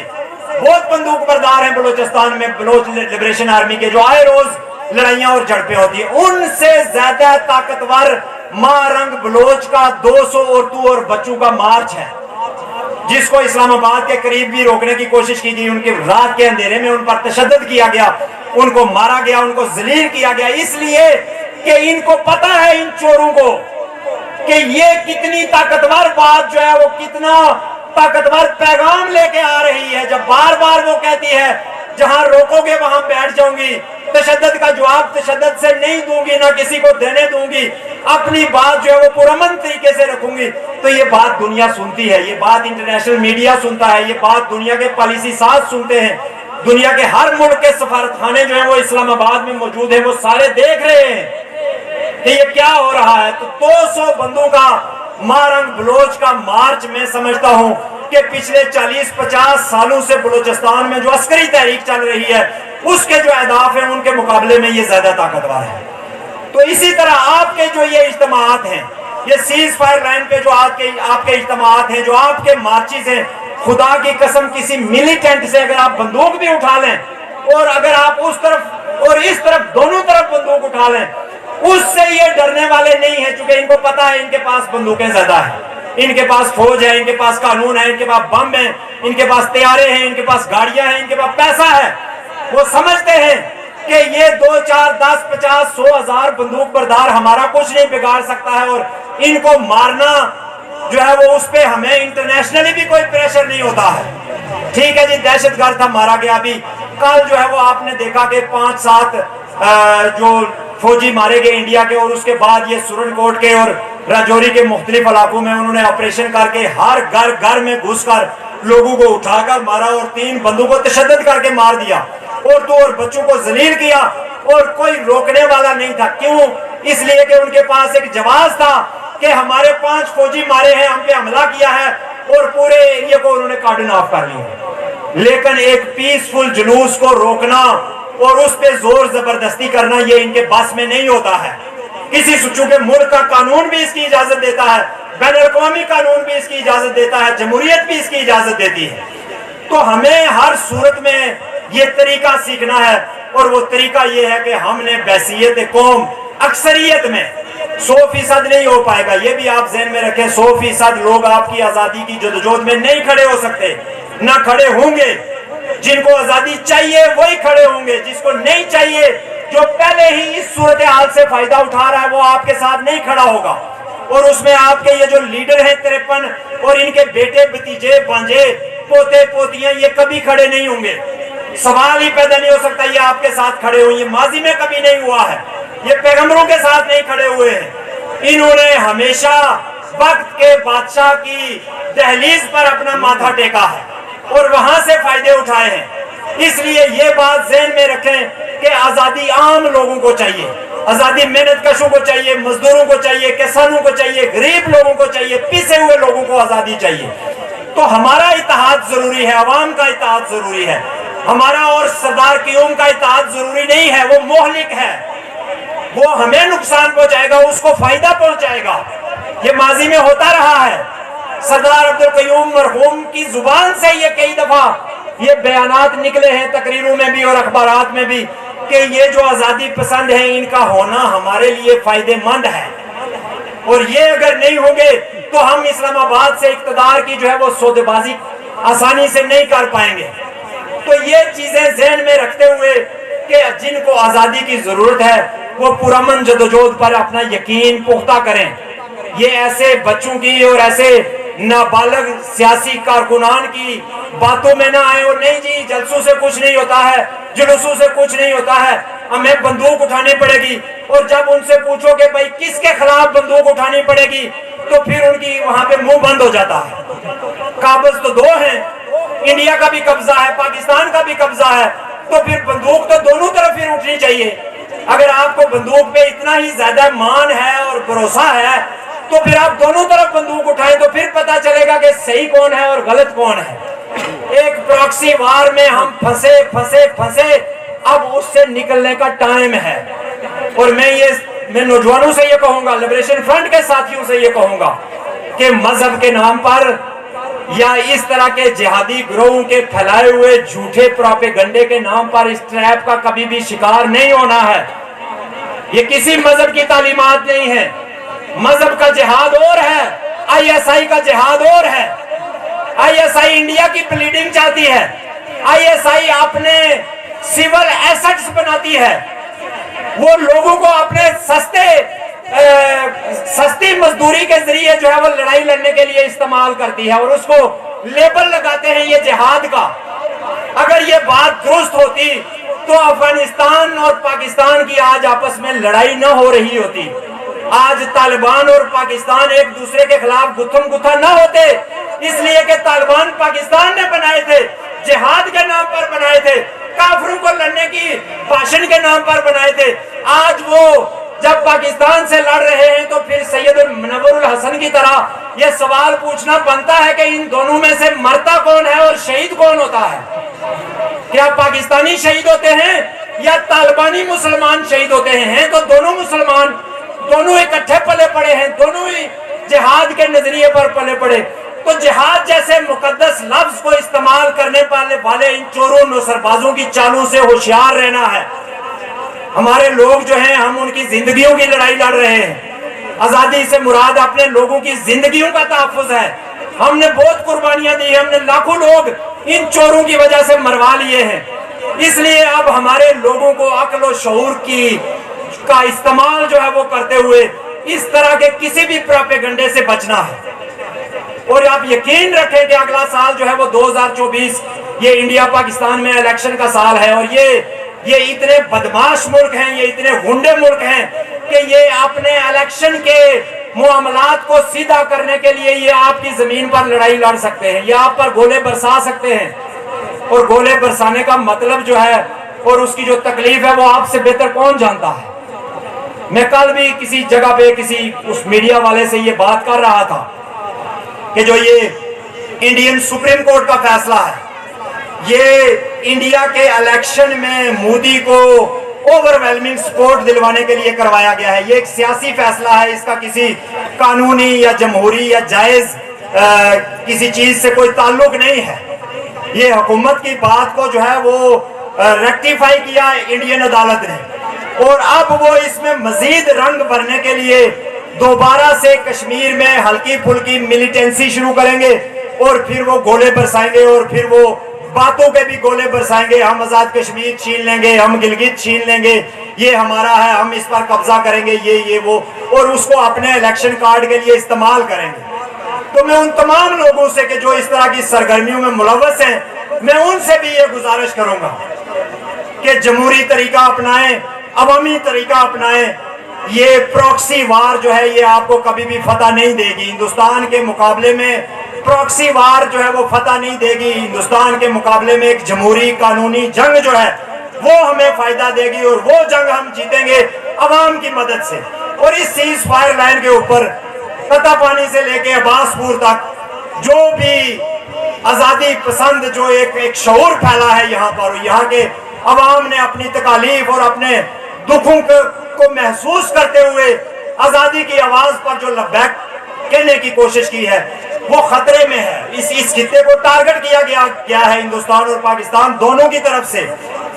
بہت بندوق بردار ہیں بلوچستان میں, بلوچ لبریشن آرمی کے, جو آئے روز لڑائیاں اور جھڑپیں ہوتی ہیں, ان سے زیادہ طاقتور ماں رنگ بلوچ کا 200 عورتوں اور بچوں کا مارچ ہے, جس کو اسلام آباد کے قریب بھی روکنے کی کوشش کی گئی. ان کے رات کے اندھیرے میں ان پر تشدد کیا گیا, ان کو مارا گیا, ان کو ذلیل کیا گیا, اس لیے کہ ان کو پتا ہے, ان چوروں کو, کہ یہ کتنی طاقتور بات جو ہے وہ کتنا طاقتور پیغام لے کے آ رہی ہے. جب بار بار وہ کہتی ہے جہاں روکو گے وہاں بیٹھ جاؤں گی, تشدد کا جواب تشدد سے نہیں دوں گی, نہ کسی کو دینے دوں گی, اپنی بات جو ہے وہ پرامن طریقے سے رکھوں گی, تو یہ بات دنیا سنتی ہے, یہ بات انٹرنیشنل میڈیا سنتا ہے, یہ بات دنیا کے پالیسی ساز سنتے ہیں, دنیا کے ہر ملک کے سفارت خانے جو ہیں وہ اسلام آباد میں موجود ہیں, وہ سارے دیکھ رہے ہیں کہ یہ کیا ہو رہا ہے. تو 200 بندوں کا ماں رنگ بلوچ کا مارچ میں سمجھتا ہوں کہ پچھلے 40-50 سالوں سے بلوچستان میں جو عسکری تحریک چل رہی ہے اس کے جو اہداف ہیں ان کے مقابلے میں یہ زیادہ طاقتور ہے. تو اسی طرح آپ کے جو یہ اجتماعات ہیں, یہ سیز فائر لائن پہ جو آپ کے اجتماعات ہیں, جو آپ کے مارچز ہیں, خدا کی قسم کسی ملیٹنٹ سے اگر آپ بندوق بھی اٹھا لیں اور اگر آپ اس طرف اور اس طرف دونوں طرف بندوق اٹھا لیں, اس سے یہ ڈرنے والے نہیں ہیں, چونکہ ان کو پتا ہے ان کے پاس بندوقیں زیادہ ہیں, ان کے پاس فوج ہے, ان کے پاس قانون ہے, ان کے پاس بم ہیں, ان کے پاس طیارے ہیں، ان کے پاس گاڑیاں ہیں، ان کے پاس پیسہ ہے، وہ سمجھتے ہیں کہ یہ 2 4 10 50 100 1000 بندوق بردار ہمارا کچھ نہیں بگاڑ سکتا ہے، اور ان کو مارنا جو ہے وہ اس پہ ہمیں انٹرنیشنلی بھی کوئی پریشر نہیں ہوتا ہے. ٹھیک ہے جی، دہشت گرد تھا، مارا گیا. بھی کل جو ہے وہ آپ نے دیکھا کہ 5 7 جو فوجی مارے گئے انڈیا کے، اور اس کے بعد یہ سورن کوٹ کے اور راجوری کے مختلف علاقوں میں انہوں نے آپریشن کر کے ہر گھر میں گھس کر لوگوں کو اٹھا کر مارا، اور 3 بندوں کو تشدد کر کے مار دیا، عورتوں اور بچوں کو ذلیل کیا، اور کوئی روکنے والا نہیں تھا. کیوں؟ اس لیے کہ ان کے پاس ایک جواز تھا کہ ہمارے 5 فوجی مارے ہیں، ہم پہ حملہ کیا ہے، اور پورے ایریا کو انہوں نے کارڈن آف کر لیا. لیکن ایک پیسفل جلوس کو روکنا اور اس پہ زور زبردستی کرنا یہ ان کے بس میں نہیں ہوتا ہے. کسی چونکہ ملک کا قانون بھی اس کی اجازت دیتا ہے، بین الاقوامی قانون بھی اس کی اجازت دیتا ہے، جمہوریت بھی اس کی اجازت دیتی ہے. تو ہمیں ہر صورت میں یہ طریقہ سیکھنا ہے، اور وہ طریقہ یہ ہے کہ ہم نے بحیثیت قوم اکثریت میں 100% نہیں ہو پائے گا. یہ بھی آپ ذہن میں رکھیں، 100% لوگ آپ کی آزادی کی جدوجہد میں نہیں کھڑے ہو سکتے، نہ کھڑے ہوں گے. جن کو آزادی چاہیے وہی کھڑے ہوں گے، جس کو نہیں چاہیے، جو پہلے ہی اس صورتحال سے فائدہ اٹھا رہا ہے، وہ آپ کے ساتھ نہیں کھڑا ہوگا. اور اس میں آپ کے یہ جو لیڈر ہیں 53 اور ان کے بیٹے بھتیجے بھانجے پوتے پوتیاں، یہ کبھی کھڑے نہیں ہوں گے. سوال ہی پیدا نہیں ہو سکتا یہ آپ کے ساتھ کھڑے ہوئے. یہ ماضی میں کبھی نہیں ہوا ہے، یہ پیغمبروں کے ساتھ نہیں کھڑے ہوئے ہیں. انہوں نے ہمیشہ وقت کے بادشاہ کی دہلیز پر اپنا ماتھا ٹیکا ہے اور وہاں سے فائدے اٹھائے ہیں. اس لیے یہ بات ذہن میں رکھیں کہ آزادی عام لوگوں کو چاہیے، آزادی محنت کشوں کو چاہیے، مزدوروں کو چاہیے، کسانوں کو چاہیے، غریب لوگوں کو چاہیے، پیسے ہوئے لوگوں کو آزادی چاہیے. تو ہمارا اتحاد ضروری ہے، عوام کا اتحاد ضروری ہے. ہمارا اور سردار قیوم کا اتحاد ضروری نہیں ہے، وہ مہلک ہے، وہ ہمیں نقصان پہنچائے گا، اس کو فائدہ پہنچائے گا. یہ ماضی میں ہوتا رہا ہے. سردار عبدالقیوم مرحوم کی زبان سے یہ کئی دفعہ یہ بیانات نکلے ہیں تقریروں میں بھی اور اخبارات میں بھی کہ یہ جو آزادی پسند ہیں ان کا ہونا ہمارے لیے فائدہ مند ہے، اور یہ اگر نہیں ہوں گے تو ہم اسلام آباد سے اقتدار کی جو ہے وہ سودے بازی آسانی سے نہیں کر پائیں گے. تو یہ چیزیں ذہن میں رکھتے ہوئے کہ جن کو آزادی کی ضرورت ہے وہ پرامن جدوجہد پر اپنا یقین پختہ کریں. یہ ایسے بچوں کی اور ایسے نابالغ سیاسی کارکنان کی باتوں میں نہ آئے اور نہیں جی جلسوں سے کچھ نہیں ہوتا ہے، جلوسوں سے کچھ نہیں ہوتا ہے، ہمیں بندوق اٹھانی پڑے گی. اور جب ان سے پوچھو کہ بھائی کس کے خلاف بندوق اٹھانی پڑے گی تو پھر ان کی وہاں پہ منہ بند ہو جاتا ہے. قابض تو 2 ہیں، انڈیا کا بھی قبضہ ہے، پاکستان کا بھی قبضہ ہے، تو پھر بندوق تو دونوں طرف پھر اٹھنی چاہیے. اگر آپ کو بندوق پہ اتنا ہی زیادہ مان ہے اور بھروسہ ہے تو پھر آپ دونوں طرف بندوق اٹھائیں، تو پھر پتا چلے گا کہ صحیح کون ہے اور غلط کون ہے. ایک پراکسی وار میں ہم پھنسے، اب اس سے نکلنے کا ٹائم ہے. اور میں نوجوانوں سے یہ کہوں گا، لبریشن فرنٹ کے ساتھیوں سے یہ کہوں گا کہ مذہب کے نام پر یا اس طرح کے جہادی گروہوں کے پھیلائے ہوئے جھوٹے پروپیگنڈے کے نام پر اس ٹریپ کا کبھی بھی شکار نہیں ہونا ہے. یہ کسی مذہب کی تعلیمات نہیں ہے. مذہب کا جہاد اور ہے، آئی ایس آئی کا جہاد اور ہے. آئی ایس آئی انڈیا کی پلیڈنگ چاہتی ہے، آئی ایس آئی اپنے سیول ایسٹس بناتی ہے، وہ لوگوں کو اپنے سستی مزدوری کے ذریعے جو ہے وہ لڑائی لڑنے کے لیے استعمال کرتی ہے، اور اس کو لیبل لگاتے ہیں یہ جہاد کا. اگر یہ بات درست ہوتی تو افغانستان اور پاکستان کی آج آپس میں لڑائی نہ ہو رہی ہوتی. آج طالبان اور پاکستان ایک دوسرے کے خلاف گتھم گتھا نہ ہوتے، اس لیے کہ طالبان پاکستان نے بنائے تھے، جہاد کے نام پر بنائے تھے، کافروں کو لڑنے کی بھاشن کے نام پر بنائے تھے. آج وہ جب پاکستان سے لڑ رہے ہیں تو پھر سید المنور الحسن کی طرح یہ سوال پوچھنا بنتا ہے کہ ان دونوں میں سے مرتا کون ہے اور شہید کون ہوتا ہے. کیا پاکستانی شہید ہوتے ہیں یا طالبانی مسلمان شہید ہوتے ہیں؟ تو دونوں مسلمان، دونوں اکٹھے پلے پڑے ہیں، دونوں ہی جہاد کے نظریے پر پلے پڑے. تو جہاد جیسے مقدس لفظ کو استعمال کرنے والے ان چوروں نوسربازوں کی چالوں سے ہوشیار رہنا ہے. ہمارے لوگ جو ہیں ہم ان کی زندگیوں کی لڑائی لڑ رہے ہیں. آزادی سے مراد اپنے لوگوں کی زندگیوں کا تحفظ ہے. ہم نے بہت قربانیاں دی ہیں, ہم نے لاکھوں لوگ ان چوروں کی وجہ سے مروا لیے ہیں. اس لیے اب ہمارے لوگوں کو عقل و شعور کا استعمال جو ہے وہ کرتے ہوئے اس طرح کے کسی بھی پروپیگنڈے سے بچنا ہے. اور آپ یقین رکھیں کہ اگلا سال جو ہے وہ 2024 یہ انڈیا پاکستان میں الیکشن کا سال ہے, اور یہ اتنے بدماش ملک ہیں, یہ اتنے غنڈے ملک ہیں کہ یہ اپنے الیکشن کے معاملات کو سیدھا کرنے کے لیے یہ آپ کی زمین پر لڑائی لڑ سکتے ہیں, یہ آپ پر گولے برسا سکتے ہیں. اور گولے برسانے کا مطلب جو ہے اور اس کی جو تکلیف ہے وہ آپ سے بہتر کون جانتا ہے. میں کل بھی کسی جگہ پہ کسی اس میڈیا والے سے یہ بات کر رہا تھا کہ جو یہ انڈین سپریم کورٹ کا فیصلہ ہے, یہ انڈیا کے الیکشن میں مودی کو اوور ویلمنگ سپورٹ دلوانے کے لیے کروایا گیا ہے. یہ ایک سیاسی فیصلہ ہے, اس کا کسی قانونی یا جمہوری یا جائز کسی چیز سے کوئی تعلق نہیں ہے. یہ حکومت کی بات کو جو ہے وہ ریکٹیفائی کیا انڈین عدالت نے, اور اب وہ اس میں مزید رنگ بھرنے کے لیے دوبارہ سے کشمیر میں ہلکی پھلکی ملیٹنسی شروع کریں گے, اور پھر وہ گولے برسائیں گے, اور پھر وہ باتوں کے بھی گولے برسائیں گے. ہم آزاد کشمیر چھین لیں گے, ہم گلگت چھین لیں گے, یہ ہمارا ہے, ہم اس پر قبضہ کریں گے, یہ وہ, اور اس کو اپنے الیکشن کارڈ کے لیے استعمال کریں گے. تو میں ان تمام لوگوں سے کہ جو اس طرح کی سرگرمیوں میں ملوث ہیں, میں ان سے بھی یہ گزارش کروں گا کہ جمہوری طریقہ اپنائیں, عوامی طریقہ اپنائیں. یہ پروکسی وار جو ہے یہ آپ کو کبھی بھی فتح نہیں دے گی. ہندوستان کے مقابلے میں پروکسی وار جو ہے وہ فتح نہیں دے گی. ہندوستان کے مقابلے میں ایک جمہوری قانونی جنگ جو ہے وہ ہمیں فائدہ دے گی, اور وہ جنگ ہم جیتیں گے عوام کی مدد سے. اور اس سیز فائر لائن کے اوپر تتا پانی سے لے کے عباس پور تک جو بھی آزادی پسند جو ایک شعور پھیلا ہے یہاں پر, یہاں کے عوام نے اپنی تکالیف اور اپنے دکھوں کو محسوس کرتے ہوئے آزادی کی آواز پر جو لبیک کہنے کی کوشش کی ہے وہ خطرے میں ہے. اس خطے کو ٹارگٹ کیا گیا ہے ہندوستان اور پاکستان دونوں کی طرف سے.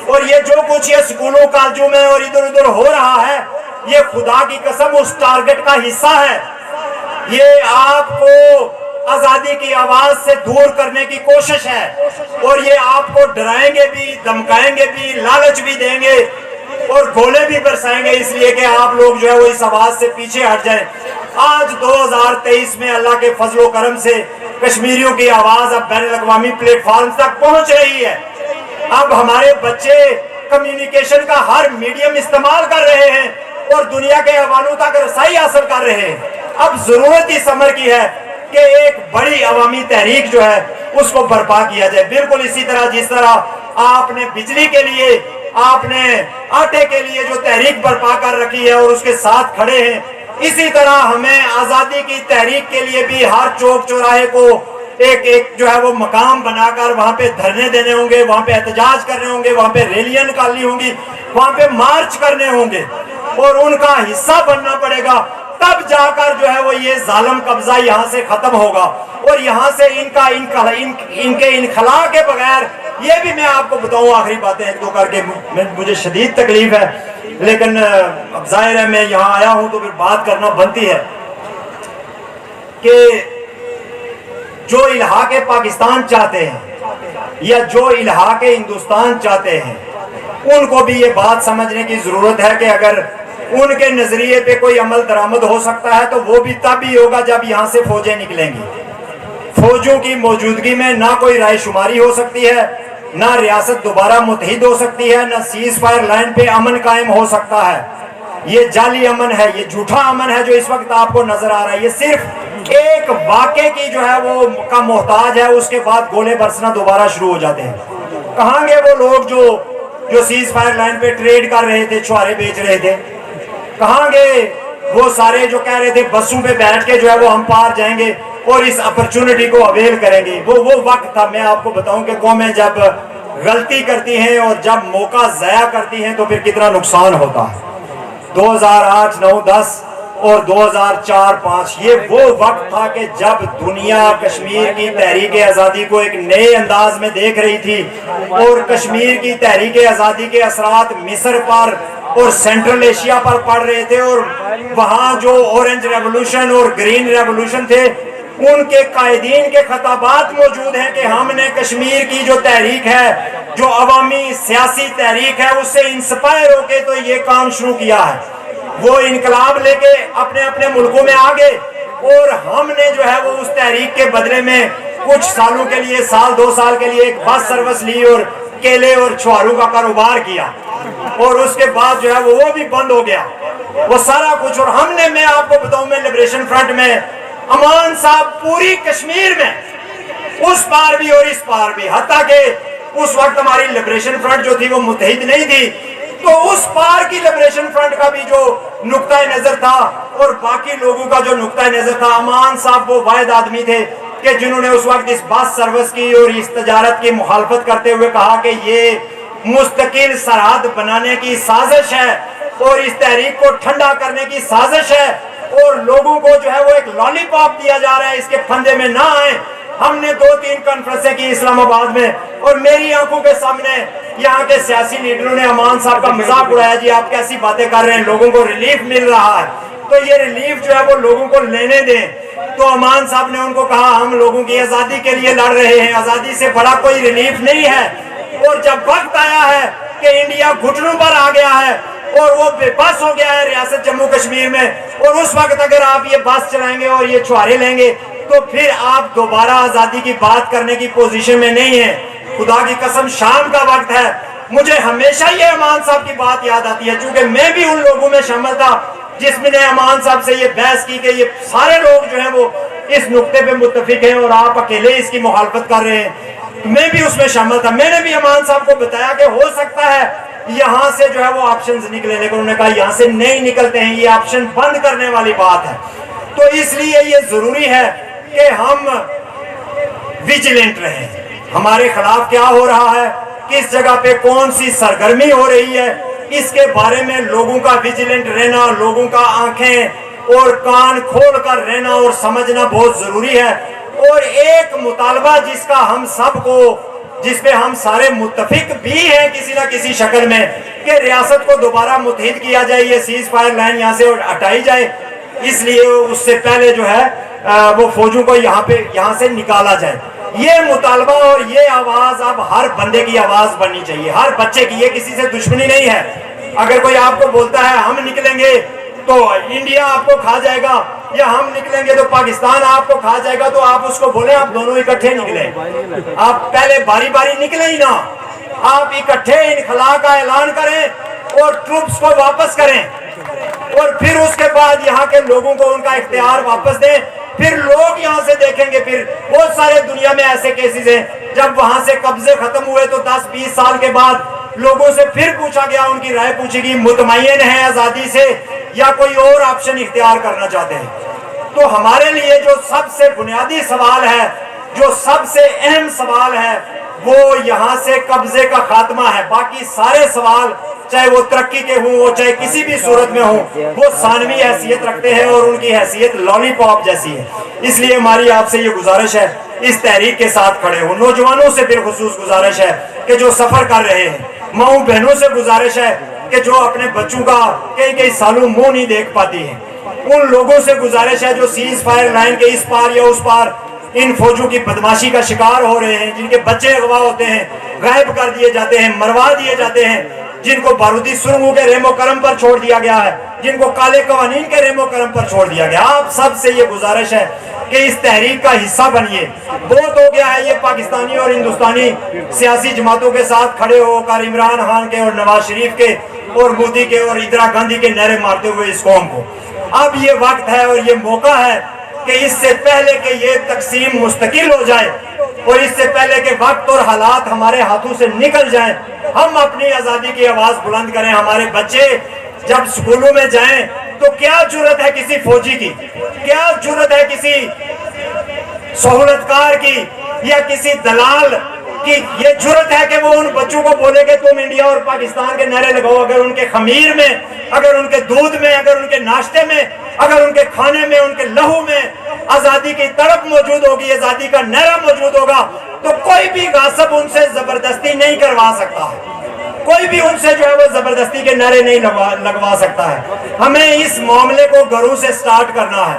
اور یہ جو کچھ یہ سکولوں کالجوں میں اور ادھر ادھر ہو رہا ہے, یہ خدا کی قسم اس ٹارگٹ کا حصہ ہے. یہ آپ کو آزادی کی آواز سے دور کرنے کی کوشش ہے, اور یہ آپ کو ڈرائیں گے بھی, دھمکائیں گے بھی, لالچ بھی دیں گے, اور گولے بھی برسائیں گے, اس لیے کہ آپ لوگ جو ہے وہ اس آواز سے پیچھے ہٹ جائیں. آج 2023 میں اللہ کے فضل و کرم سے کشمیریوں کی آواز اب بین الاقوامی پلیٹ فارم تک پہنچ رہی ہے. اب ہمارے بچے کمیونیکیشن کا ہر میڈیم استعمال کر رہے ہیں اور دنیا کے حوالوں تک رسائی حاصل کر رہے ہیں. اب ضرورت اس امر کی ہے کہ ایک بڑی عوامی تحریک جو ہے اس کو برپا کیا جائے. بالکل اسی طرح جس طرح آپ نے بجلی کے لیے, آپ نے آٹے کے لیے جو تحریک برپا کر رکھی ہے اور اس کے ساتھ کھڑے ہیں, اسی طرح ہمیں آزادی کی تحریک کے لیے بھی ہر چوک چوراہے کو ایک جو ہے وہ مقام بنا کر وہاں پہ دھرنے دینے ہوں گے, وہاں پہ احتجاج کرنے ہوں گے, وہاں پہ ریلیاں نکالنی ہوں گی, وہاں پہ مارچ کرنے ہوں گے, اور ان کا حصہ بننا پڑے گا. تب جا کر جو ہے وہ یہ ظالم قبضہ یہاں سے ختم ہوگا, اور یہاں سے ان کے انخلا کے بغیر, یہ بھی میں آپ کو بتاؤں آخری باتیں ایک دو کر کے, مجھے شدید تکلیف ہے لیکن اب ظاہر ہے میں یہاں آیا ہوں تو پھر بات کرنا بنتی ہے کہ جو الحاق پاکستان چاہتے ہیں یا جو الحاق ہندوستان چاہتے ہیں, ان کو بھی یہ بات سمجھنے کی ضرورت ہے کہ اگر ان کے نظریے پہ کوئی عمل درآمد ہو سکتا ہے تو وہ بھی تب ہی ہوگا جب یہاں سے فوجیں نکلیں گی. فوجوں کی موجودگی میں نہ کوئی رائے شماری ہو سکتی ہے, نہ ریاست دوبارہ متحد ہو سکتی ہے, نہ سیز فائر لائن پہ امن قائم ہو سکتا ہے. یہ جعلی امن ہے, یہ جھوٹا امن ہے جو اس وقت آپ کو نظر آ رہا ہے. یہ صرف ایک واقعے کی جو ہے وہ کا محتاج ہے, اس کے بعد گولے برسنا دوبارہ شروع ہو جاتے ہیں. کہاں گے وہ لوگ جو سیز فائر لائن پہ ٹریڈ کر رہے تھے, چھوارے بیچ رہے تھے؟ کہاں گئے وہ سارے جو کہہ رہے تھے بسوں پہ بیٹھ کے جو ہے وہ ہم پار جائیں گے اور اس اپرچونٹی کو اویل کریں گے؟ وہ وقت تھا. میں آپ کو بتاؤں کہ قومیں جب غلطی کرتی ہیں اور جب موقع ضائع کرتی ہیں تو پھر کتنا نقصان ہوتا ہے. 2008, 9, 10 اور 2004, 5 یہ وہ وقت تھا کہ جب دنیا کشمیر کی تحریک آزادی کو ایک نئے انداز میں دیکھ رہی تھی, اور کشمیر کی تحریک آزادی کے اثرات مصر پر اور سینٹرل ایشیا پر پڑ رہے تھے, اور وہاں جو اورنج ریولوشن اور گرین ریولوشن تھے ان کے قائدین کے خطابات موجود ہیں کہ ہم نے کشمیر کی جو تحریک ہے، جو عوامی سیاسی تحریک ہے، اس سے انسپائر ہو کے تو یہ کام شروع کیا ہے۔ وہ انقلاب لے کے اپنے اپنے ملکوں میں آگے، اور ہم نے جو ہے وہ اس تحریک کے بدلے میں کچھ سالوں کے لیے، سال 2 سال کے لیے ایک بس سروس لی اور کیلے اور چھواروں کا کاروبار کیا، اور اس کے بعد جو ہے وہ بھی بند ہو گیا وہ سارا کچھ۔ اور ہم نے، میں آپ کو بتاؤں، میں لبریشن فرنٹ میں امان صاحب پوری کشمیر میں اس پار بھی اور اس پار بھی، حتیٰ کہ اس وقت ہماری لبریشن فرنٹ جو تھی وہ متحد نہیں تھی، تو اس پار کی لبریشن فرنٹ کا بھی جو نقطہ نظر تھا اور باقی لوگوں کا جو نقطہ نظر تھا، امان صاحب وہ واحد آدمی تھے کہ جنہوں نے اس وقت اس بس سروس کی اور اس تجارت کی مخالفت کرتے ہوئے کہا کہ یہ مستقل سرحد بنانے کی سازش ہے اور اس تحریک کو ٹھنڈا کرنے کی سازش ہے، اور لوگوں کو جو ہے وہ ایک لالی پاپ دیا جا رہا ہے، اس کے پھندے میں نہ آئیں۔ ہم نے 2-3 کانفرنسیں کی اسلام آباد میں، اور میری آنکھوں کے سامنے یہاں کے سیاسی لیڈروں نے امان صاحب کا مذاق اڑایا، جی آپ کیسی باتیں کر رہے ہیں، لوگوں کو ریلیف مل رہا ہے، تو یہ ریلیف جو ہے وہ لوگوں کو لینے دیں۔ تو امان صاحب نے ان کو کہا ہم لوگوں کی آزادی کے لیے لڑ رہے ہیں، آزادی سے بڑا کوئی ریلیف نہیں ہے، اور جب وقت آیا ہے کہ انڈیا گھٹنوں پر آ گیا ہے اور وہ بے بس ہو گیا ہے ریاست جموں کشمیر میں، اور اس وقت اگر آپ یہ بس چلائیں گے اور یہ چھوارے لیں گے تو پھر آپ دوبارہ آزادی کی بات کرنے کی پوزیشن میں نہیں ہیں۔ خدا کی قسم شام کا وقت ہے، مجھے ہمیشہ یہ امان صاحب کی بات یاد آتی ہے، چونکہ میں بھی ان لوگوں میں شامل تھا جس میں نے امان صاحب سے یہ بحث کی کہ یہ سارے لوگ جو ہیں وہ اس نقطے پہ متفق ہیں اور آپ اکیلے اس کی مخالفت کر رہے ہیں۔ میں بھی اس میں شامل تھا، میں نے بھی امان صاحب کو بتایا کہ ہو سکتا ہے یہاں سے جو ہے وہ آپشنز نکلے، لیکن انہوں نے کہا یہاں سے نہیں نکلتے ہیں، یہ آپشن بند کرنے والی بات ہے۔ تو اس لیے یہ ضروری ہے کہ ہم ویجیلنٹ رہیں، ہمارے خلاف کیا ہو رہا ہے، کس جگہ پہ کون سی سرگرمی ہو رہی ہے، اس کے بارے میں لوگوں کا ویجیلنٹ رہنا، لوگوں کا آنکھیں اور کان کھول کر رہنا اور سمجھنا بہت ضروری ہے۔ اور ایک مطالبہ جس کا ہم سب کو، جس پہ ہم سارے متفق بھی ہیں کسی نہ کسی شکل میں، کہ ریاست کو دوبارہ متحد کیا جائے، یہ سیز فائر لائن یہاں سے ہٹائی جائے، اس لیے اس سے پہلے جو ہے وہ فوجوں کو یہاں سے نکالا جائے۔ یہ مطالبہ اور یہ آواز اب ہر بندے کی آواز بننی چاہیے، ہر بچے کی، یہ کسی سے دشمنی نہیں ہے۔ اگر کوئی آپ کو بولتا ہے ہم نکلیں گے تو انڈیا آپ کو کھا جائے گا، یا ہم نکلیں گے تو پاکستان آپ کو کھا جائے گا، تو آپ اس کو بولیں آپ دونوں اکٹھے نکلیں، آپ پہلے باری باری نکلیں ہی نہ، آپ اکٹھے انخلا کا اعلان کریں اور ٹروپس کو واپس کریں، اور پھر اس کے بعد یہاں کے لوگوں کو ان کا اختیار واپس دیں۔ پھر لوگ یہاں سے دیکھیں گے، پھر بہت سارے دنیا میں ایسے کیسز ہیں جب وہاں سے قبضے ختم ہوئے تو 10-20 سال کے بعد لوگوں سے پھر پوچھا گیا، ان کی رائے پوچھی گئی، مطمئن ہیں آزادی سے یا کوئی اور آپشن اختیار کرنا چاہتے ہیں۔ تو ہمارے لیے جو سب سے بنیادی سوال ہے، جو سب سے اہم سوال ہے، وہ یہاں سے قبضے کا خاتمہ ہے۔ باقی سارے سوال چاہے وہ ترقی کے ہوں، وہ چاہے کسی بھی صورت میں ہوں، وہ ثانوی حیثیت رکھتے ہیں اور ان کی حیثیت لالی پاپ جیسی ہے۔ اس لیے ہماری آپ سے یہ گزارش ہے، اس تحریک کے ساتھ کھڑے ہوں۔ نوجوانوں سے بالخصوص گزارش ہے کہ جو سفر کر رہے ہیں، ماؤں بہنوں سے گزارش ہے کہ جو اپنے بچوں کا کئی سالوں منہ نہیں دیکھ پاتی ہیں، ان لوگوں سے گزارش ہے جو سیز فائر لائن کے اس پار یا اس پار ان فوجوں کی بدماشی کا شکار ہو رہے ہیں، جن کے بچے اغوا ہوتے ہیں، غائب کر دیے جاتے ہیں، مروا دیے جاتے ہیں، جن کو بارودی سرنگوں کے رحم و کرم پر چھوڑ دیا گیا ہے، جن کو کالے قوانین کے رحم و کرم پر چھوڑ دیا گیا۔ آپ سب سے یہ گزارش ہے کہ اس تحریک کا حصہ بنیے۔ بہت ہو گیا ہے یہ پاکستانی اور ہندوستانی سیاسی جماعتوں کے ساتھ کھڑے ہو کر عمران خان کے اور نواز شریف کے اور مودی کے اور اندرا گاندھی کے نعرے مارتے ہوئے اس قوم کو۔ اب یہ وقت ہے اور یہ موقع ہے کہ اس سے پہلے کہ یہ تقسیم مستقل ہو جائے اور اس سے پہلے کہ وقت اور حالات ہمارے ہاتھوں سے نکل جائیں، ہم اپنی آزادی کی آواز بلند کریں۔ ہمارے بچے جب سکولوں میں جائیں تو کیا جرت ہے کسی فوجی کی، کیا جرت ہے کسی سہولتکار کی یا کسی دلال کی، یہ جرت ہے کہ وہ ان بچوں کو بولے کہ تم انڈیا اور پاکستان کے نعرے لگاؤ، اگر ان کے خمیر میں، اگر ان کے دودھ میں، اگر ان کے ناشتے میں، اگر ان کے کھانے میں، ان کے لہو میں آزادی کی تڑپ موجود ہوگی، آزادی کا نعرہ موجود ہوگا، تو کوئی بھی غاصب ان سے زبردستی نہیں کروا سکتا ہے، کوئی بھی ان سے جو ہے وہ زبردستی کے نعرے نہیں لگوا سکتا ہے۔ ہمیں اس معاملے کو گھروں سے سٹارٹ کرنا ہے۔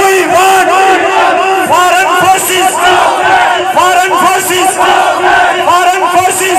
We want foreign forces, foreign forces, foreign forces।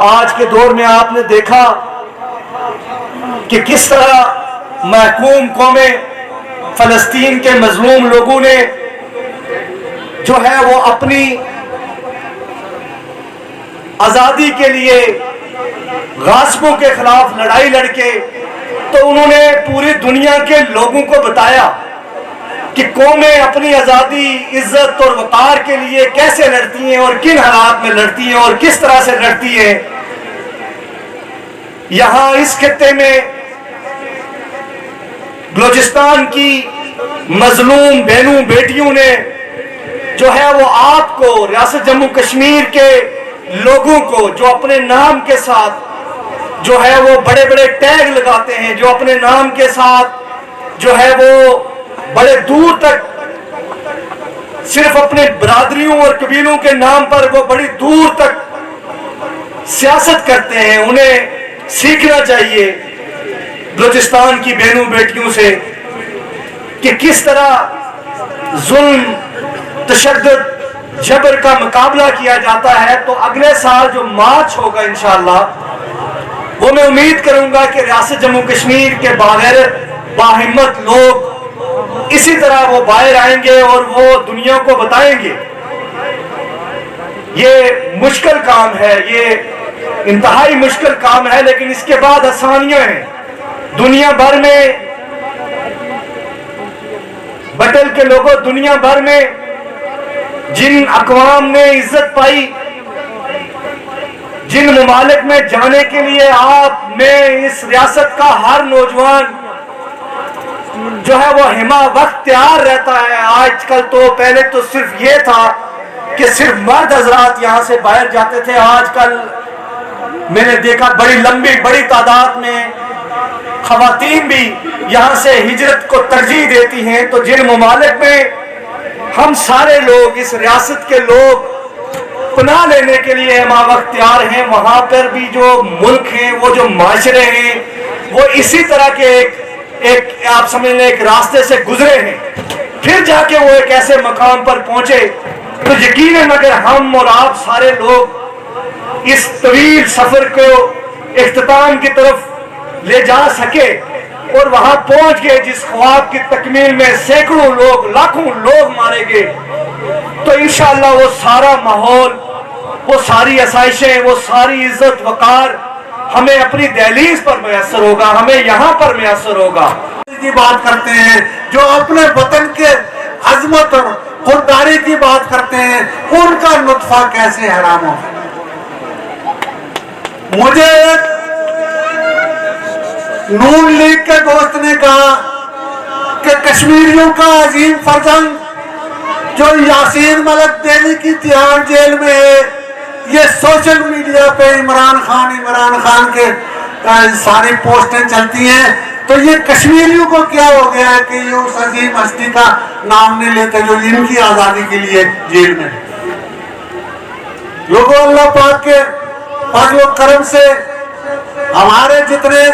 آج کے دور میں آپ نے دیکھا کہ کس طرح محکوم قومیں فلسطین کے مظلوم لوگوں نے جو ہے وہ اپنی آزادی کے لیے غاصبوں کے خلاف لڑائی لڑ کے تو انہوں نے پوری دنیا کے لوگوں کو بتایا کہ قومیں اپنی آزادی، عزت اور وقار کے لیے کیسے لڑتی ہیں اور کن حالات میں لڑتی ہیں اور کس طرح سے لڑتی ہیں۔ یہاں اس خطے میں بلوچستان کی مظلوم بہنوں بیٹیوں نے جو ہے وہ آپ کو، ریاست جموں کشمیر کے لوگوں کو جو اپنے نام کے ساتھ جو ہے وہ بڑے بڑے ٹیگ لگاتے ہیں، جو اپنے نام کے ساتھ جو ہے وہ بڑے دور تک صرف اپنے برادریوں اور قبیلوں کے نام پر وہ بڑی دور تک سیاست کرتے ہیں، انہیں سیکھنا چاہیے بلوچستان کی بہنوں بیٹیوں سے کہ کس طرح ظلم، تشدد، جبر کا مقابلہ کیا جاتا ہے۔ تو اگلے سال جو مارچ ہوگا انشاءاللہ، وہ میں امید کروں گا کہ ریاست جموں کشمیر کے باغیرت باہمت لوگ اسی طرح وہ باہر آئیں گے اور وہ دنیا کو بتائیں گے۔ یہ مشکل کام ہے، یہ انتہائی مشکل کام ہے، لیکن اس کے بعد آسانیاں ہیں۔ دنیا بھر میں بٹل کے لوگوں، دنیا بھر میں جن اقوام نے عزت پائی، جن ممالک میں جانے کے لیے آپ میں اس ریاست کا ہر نوجوان جو ہے وہ ہمہ وقت تیار رہتا ہے۔ آج کل تو پہلے تو صرف یہ تھا کہ صرف مرد حضرات یہاں سے باہر جاتے تھے، آج کل میں نے دیکھا بڑی لمبی بڑی تعداد میں خواتین بھی یہاں سے ہجرت کو ترجیح دیتی ہیں۔ تو جن ممالک میں ہم سارے لوگ، اس ریاست کے لوگ پناہ لینے کے لیے ہمہ وقت تیار ہیں، وہاں پر بھی جو ملک ہیں، وہ جو معاشرے ہیں، وہ اسی طرح کے ایک آپ سمجھ لیں ایک راستے سے گزرے ہیں، پھر جا کے وہ ایک ایسے مقام پر پہنچے۔ تو یقیناً اگر ہم اور آپ سارے لوگ اس طویل سفر کو اختتام کی طرف لے جا سکے اور وہاں پہنچ گئے جس خواب کی تکمیل میں سینکڑوں لوگ، لاکھوں لوگ مارے گئے، تو انشاءاللہ وہ سارا ماحول، وہ ساری آسائشیں، وہ ساری عزت وقار ہمیں اپنی دہلیز پر میسر ہوگا، ہمیں یہاں پر میسر ہوگا۔ کی بات کرتے ہیں، جو اپنے وطن کے عظمت اور خودداری کی بات کرتے ہیں، ان کا نطفہ کیسے حرام ہو۔ مجھے نون لیگ کے دوست نے کہا کہ کشمیریوں کا عظیم فرزند جو یاسین ملک دہلی کی تہاڑ جیل میں ہے، یہ سوشل میڈیا پہ عمران خان کے ساری پوسٹیں چلتی ہیں، تو یہ کشمیریوں کو کیا ہو گیا ہے کہ یہ اس عظیم ہستی کا نام نہیں لیتے جو ان کی آزادی کے لیے جیل میں۔ لوگوں، اللہ پاک کے فضل و کرم سے ہمارے جتنے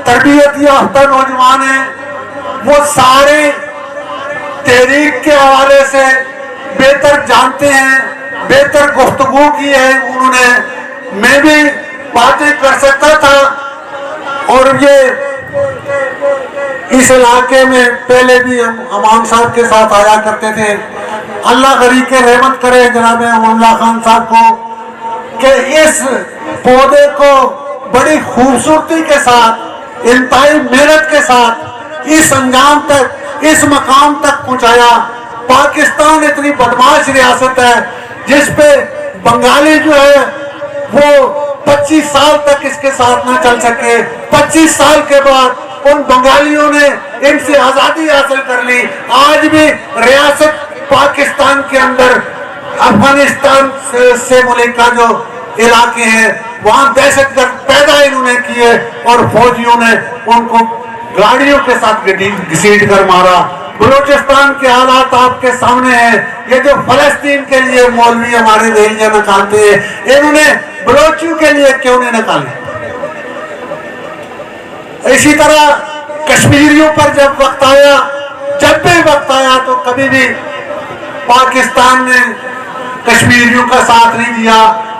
تربیت یافتہ نوجوان ہیں وہ سارے تحریک کے حوالے سے بہتر جانتے ہیں، بہتر گفتگو کی ہے انہوں نے، میں بھی باتیں کر سکتا تھا۔ اور یہ اس علاقے میں پہلے بھی ہم امام صاحب کے ساتھ آیا کرتے تھے۔ اللہ غریق رحمت کرے جناب امان اللہ خان صاحب کو کہ اس پودے کو بڑی خوبصورتی کے ساتھ، انتہائی محنت کے ساتھ اس انجام تک، اس مقام تک پہنچایا۔ پاکستان اتنی بدماش ریاست ہے جس پہ بنگالی جو ہے وہ 25 سال تک اس کے ساتھ نہ چل سکے۔ 25 سال کے بعد ان بنگالیوں نے ان سے آزادی حاصل کر لی۔ آج بھی ریاست پاکستان کے اندر افغانستان سے ملکہ جو علاقے ہیں وہاں دہشت گرد پیدا انہوں نے کیے اور فوجیوں نے ان کو گاڑیوں کے ساتھ گھسیٹ کر مارا۔ بلوچستان کے حالات آپ کے سامنے ہیں۔ یہ جو فلسطین کے لیے مولوی ہمارے ریلیاں نکالتے ہیں، انہوں نے بلوچیوں کے لیے کیوں نہیں نکالے؟ اسی طرح کشمیریوں پر جب وقت آیا، جب بھی وقت آیا تو کبھی بھی پاکستان نے کشمیریوں کا ساتھ نہیں دیا۔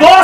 2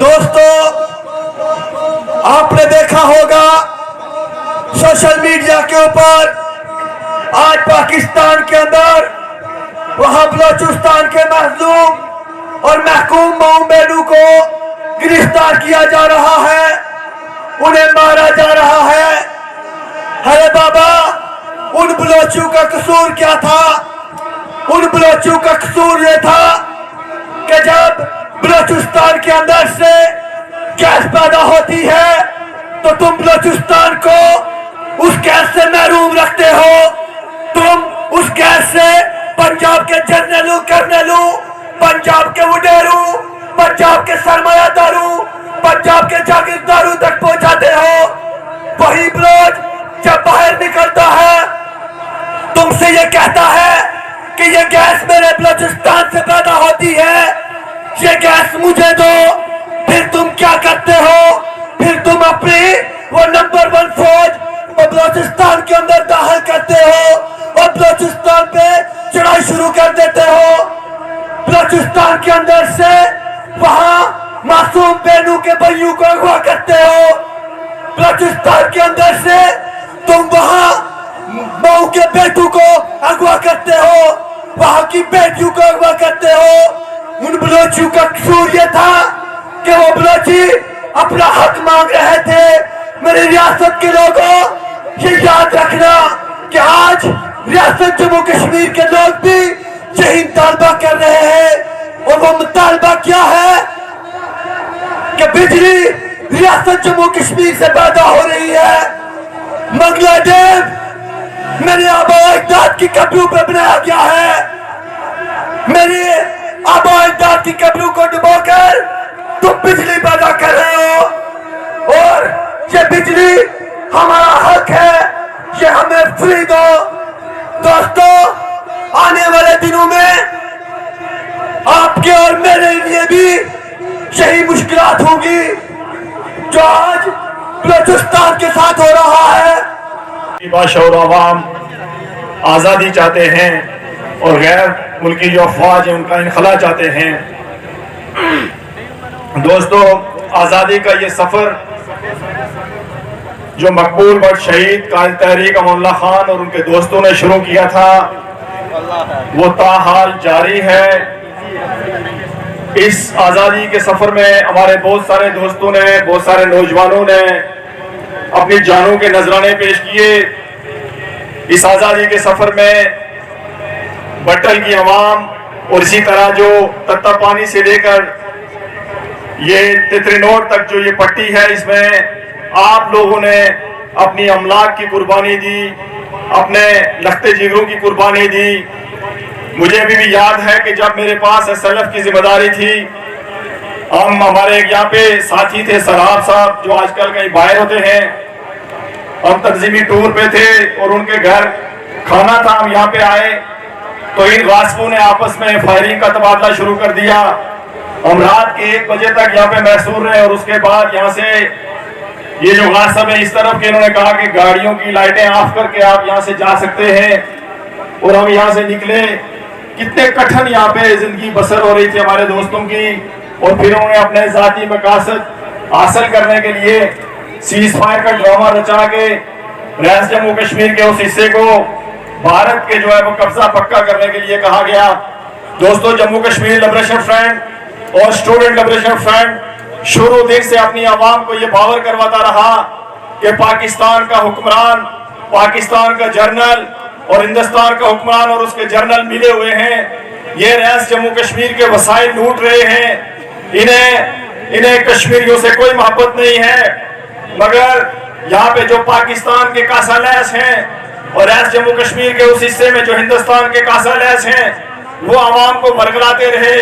دوستو آپ نے دیکھا ہوگا سوشل میڈیا کے اوپر آج پاکستان کے اندر وہاں بلوچستان کے مظلوم اور محکوم مئو بینو کو گرفتار کیا جا رہا ہے, انہیں مارا جا رہا ہے. ارے بابا ان بلوچوں کا قصور کیا تھا؟ ان بلوچوں کا قصور یہ تھا کہ جب بلوچستان کے اندر سے گیس پیدا ہوتی ہے تو تم بلوچستان کو اس گیس سے محروم رکھتے ہو. تم اس گیس سے پنجاب کے جنرلوں کرنلوں, پنجاب کے وڈیروں, پنجاب کے سرمایہ داروں, پنجاب کے جاگیرداروں تک پہنچاتے ہو. وہی بلوچ جب باہر نکلتا ہے تم سے یہ کہتا ہے کہ یہ گیس میرے بلوچستان سے پیدا ہوتی ہے, یہ گیس مجھے دو. پھر تم کیا کرتے ہو؟ پھر تم اپنی وہ نمبر 1 فوج بلوچستان کے اندر داخل کرتے ہو اور بلوچستان پہ چڑھائی شروع کر دیتے ہو. بلوچستان کے اندر سے وہاں معصوم بینو کے بھائیوں کو اغوا کرتے ہو. بلوچستان کے اندر سے تم وہاں مئو کے بیٹوں کو اغوا کرتے ہو, وہاں کی بیٹیوں کو اغوا کرتے ہو. ان بلوچوں کا قصور یہ تھا کہ وہ بلوچی اپنا حق مانگ رہے تھے. میری ریاست کے لوگوں یہ یاد رکھنا کہ آج ریاست جموں کشمیر کے لوگ بھی یہی مطالبہ کر رہے ہیں. اور وہ مطالبہ کیا ہے کہ بجلی ریاست جموں کشمیر سے پیدا ہو رہی ہے. منگلا ڈیم میرے آبا اجداد کی قبروں پہ بنایا گیا ہے. میرے آبا اجداد کی قبروں کو ڈبو کر تم بجلی پیدا کر رہے ہو, اور یہ بجلی ہمارا حق ہے, یہ ہمیں فری دو. دوستو آنے والے دنوں میں آپ کے اور میرے لیے بھی یہی مشکلات ہوں گی جو آج بلوچستان کے ساتھ ہو رہا ہے. بادشاہ اور عوام آزادی چاہتے ہیں اور غیر ملکی جو افواج ہیں ان کا انخلا چاہتے ہیں. دوستو آزادی کا یہ سفر جو مقبول بٹ شہید قائد تحریک امان اللہ خان اور ان کے دوستوں نے شروع کیا تھا وہ تاحال جاری ہے. اس آزادی کے سفر میں ہمارے بہت سارے دوستوں نے, بہت سارے نوجوانوں نے اپنی جانوں کے نذرانے پیش کیے. اس آزادی کے سفر میں بٹل کی عوام اور اسی طرح جو تتا پانی سے لے کر یہ تترینور تک جو یہ پٹی ہے اس میں آپ لوگوں نے اپنی املاک کی قربانی دی, اپنے لختے جگروں کی قربانی دی. مجھے ابھی بھی یاد ہے کہ جب میرے پاس SLF کی ذمہ داری تھی, ہمارے یہاں پہ ساتھی تھے سراب صاحب جو آج کل کہیں باہر ہوتے ہیں, ہم تنظیمی ٹور پہ تھے اور ان کے گھر کھانا تھا. ہم یہاں پہ آئے تو ان غاصبوں نے آپس میں فائرنگ کا تبادلہ شروع کر دیا. ہم رات کے 1 بجے تک یہاں پہ محصور رہے اور اس کے بعد یہاں سے یہ جو غاصب ہے اس طرف کے انہوں نے کہا کہ گاڑیوں کی لائٹیں آف کر کے آپ یہاں سے جا سکتے ہیں, اور ہم یہاں سے نکلے. کتنے کٹھن یہاں پہ زندگی بسر ہو رہی تھی ہمارے دوستوں کی, اور پھر انہوں نے اپنے ذاتی مقاصد حاصل کرنے کے لیے سیز فائر کا ڈرامہ رچا کے ریاست جموں کشمیر کے اس حصے کو بھارت کے جو ہے وہ قبضہ پکا کرنے کے لیے کہا گیا. دوستو جموں کشمیر لبریشن فرنٹ اور اسٹوڈنٹ لبریشن فرنٹ شروع دن سے اپنی عوام کو یہ باور کرواتا رہا کہ پاکستان کا حکمران, پاکستان کا جرنل اور ہندوستان کا حکمران اور اس کے جرنل ملے ہوئے ہیں. یہ ریاست جموں کشمیر کے وسائل لوٹ رہے ہیں. انہیں کشمیریوں سے کوئی محبت نہیں ہے, مگر یہاں پہ جو پاکستان کے کاسا لیس ہیں اور ریاست جموں کشمیر کے اس حصے میں جو ہندوستان کے کاسا لیس ہیں وہ عوام کو برگلاتے رہے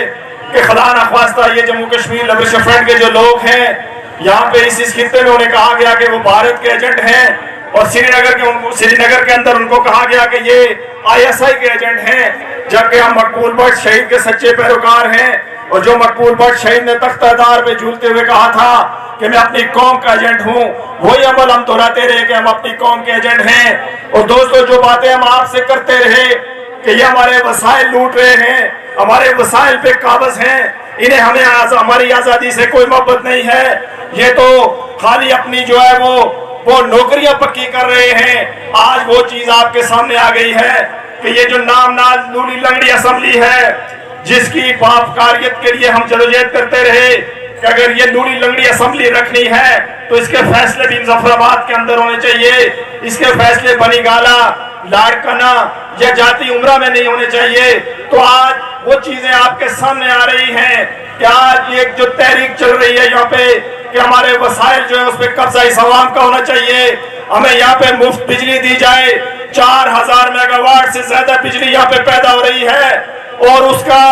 کہ خدا نخواستہ یہ جموں کشمیر لبریشن فرنٹ کے جو لوگ ہیں یہاں پہ اس خطے میں انہیں کہا گیا کہ وہ بھارت کے ایجنٹ ہیں, اور سری نگر کے اندر ان کو کہا گیا کہ یہ ISI کے ایجنٹ ہیں, جبکہ ہم مقبول بٹ شہید کے سچے پیروکار ہیں. اور جو مقبول بٹ شہید نے تختہ دار پہ جھولتے ہوئے کہا تھا کہ میں اپنی قوم کا ایجنٹ ہوں, وہی عمل ہم دہراتے رہے کہ ہم اپنی قوم کے ایجنٹ ہیں. اور دوستو جو باتیں ہم آپ سے کرتے رہے کہ یہ ہمارے وسائل لوٹ رہے ہیں, ہمارے وسائل پہ قابض ہیں, انہیں ہمیں ہماری آزادی سے کوئی محبت نہیں ہے, یہ تو خالی اپنی جو ہے وہ نوکریاں پکی کر رہے ہیں. آج وہ چیز آپ کے سامنے آ گئی ہے کہ یہ جو نام ناد لولی لنگڑی اسمبلی ہے, جس کی باپکاریت کے لیے ہم جدوجہد کرتے رہے کہ اگر یہ لولی لنگڑی اسمبلی رکھنی ہے تو اس کے فیصلے بھی مظفر آباد کے اندر ہونے چاہیے, اس کے فیصلے بنی گالا, لاڑکانہ یا جاتی عمرہ میں نہیں ہونے چاہیے. تو آج وہ چیزیں آپ کے سامنے آ رہی ہیں کہ آج ایک جو تحریک چل رہی ہے یہاں پہ کہ ہمارے وسائل جو ہے اس پہ قبضہ اس عوام کا ہونا چاہیے, ہمیں یہاں پہ مفت بجلی دی جائے. 4000 میگا واٹ سے زیادہ بجلی یہاں پہ پیدا ہو رہی ہے اور اس کا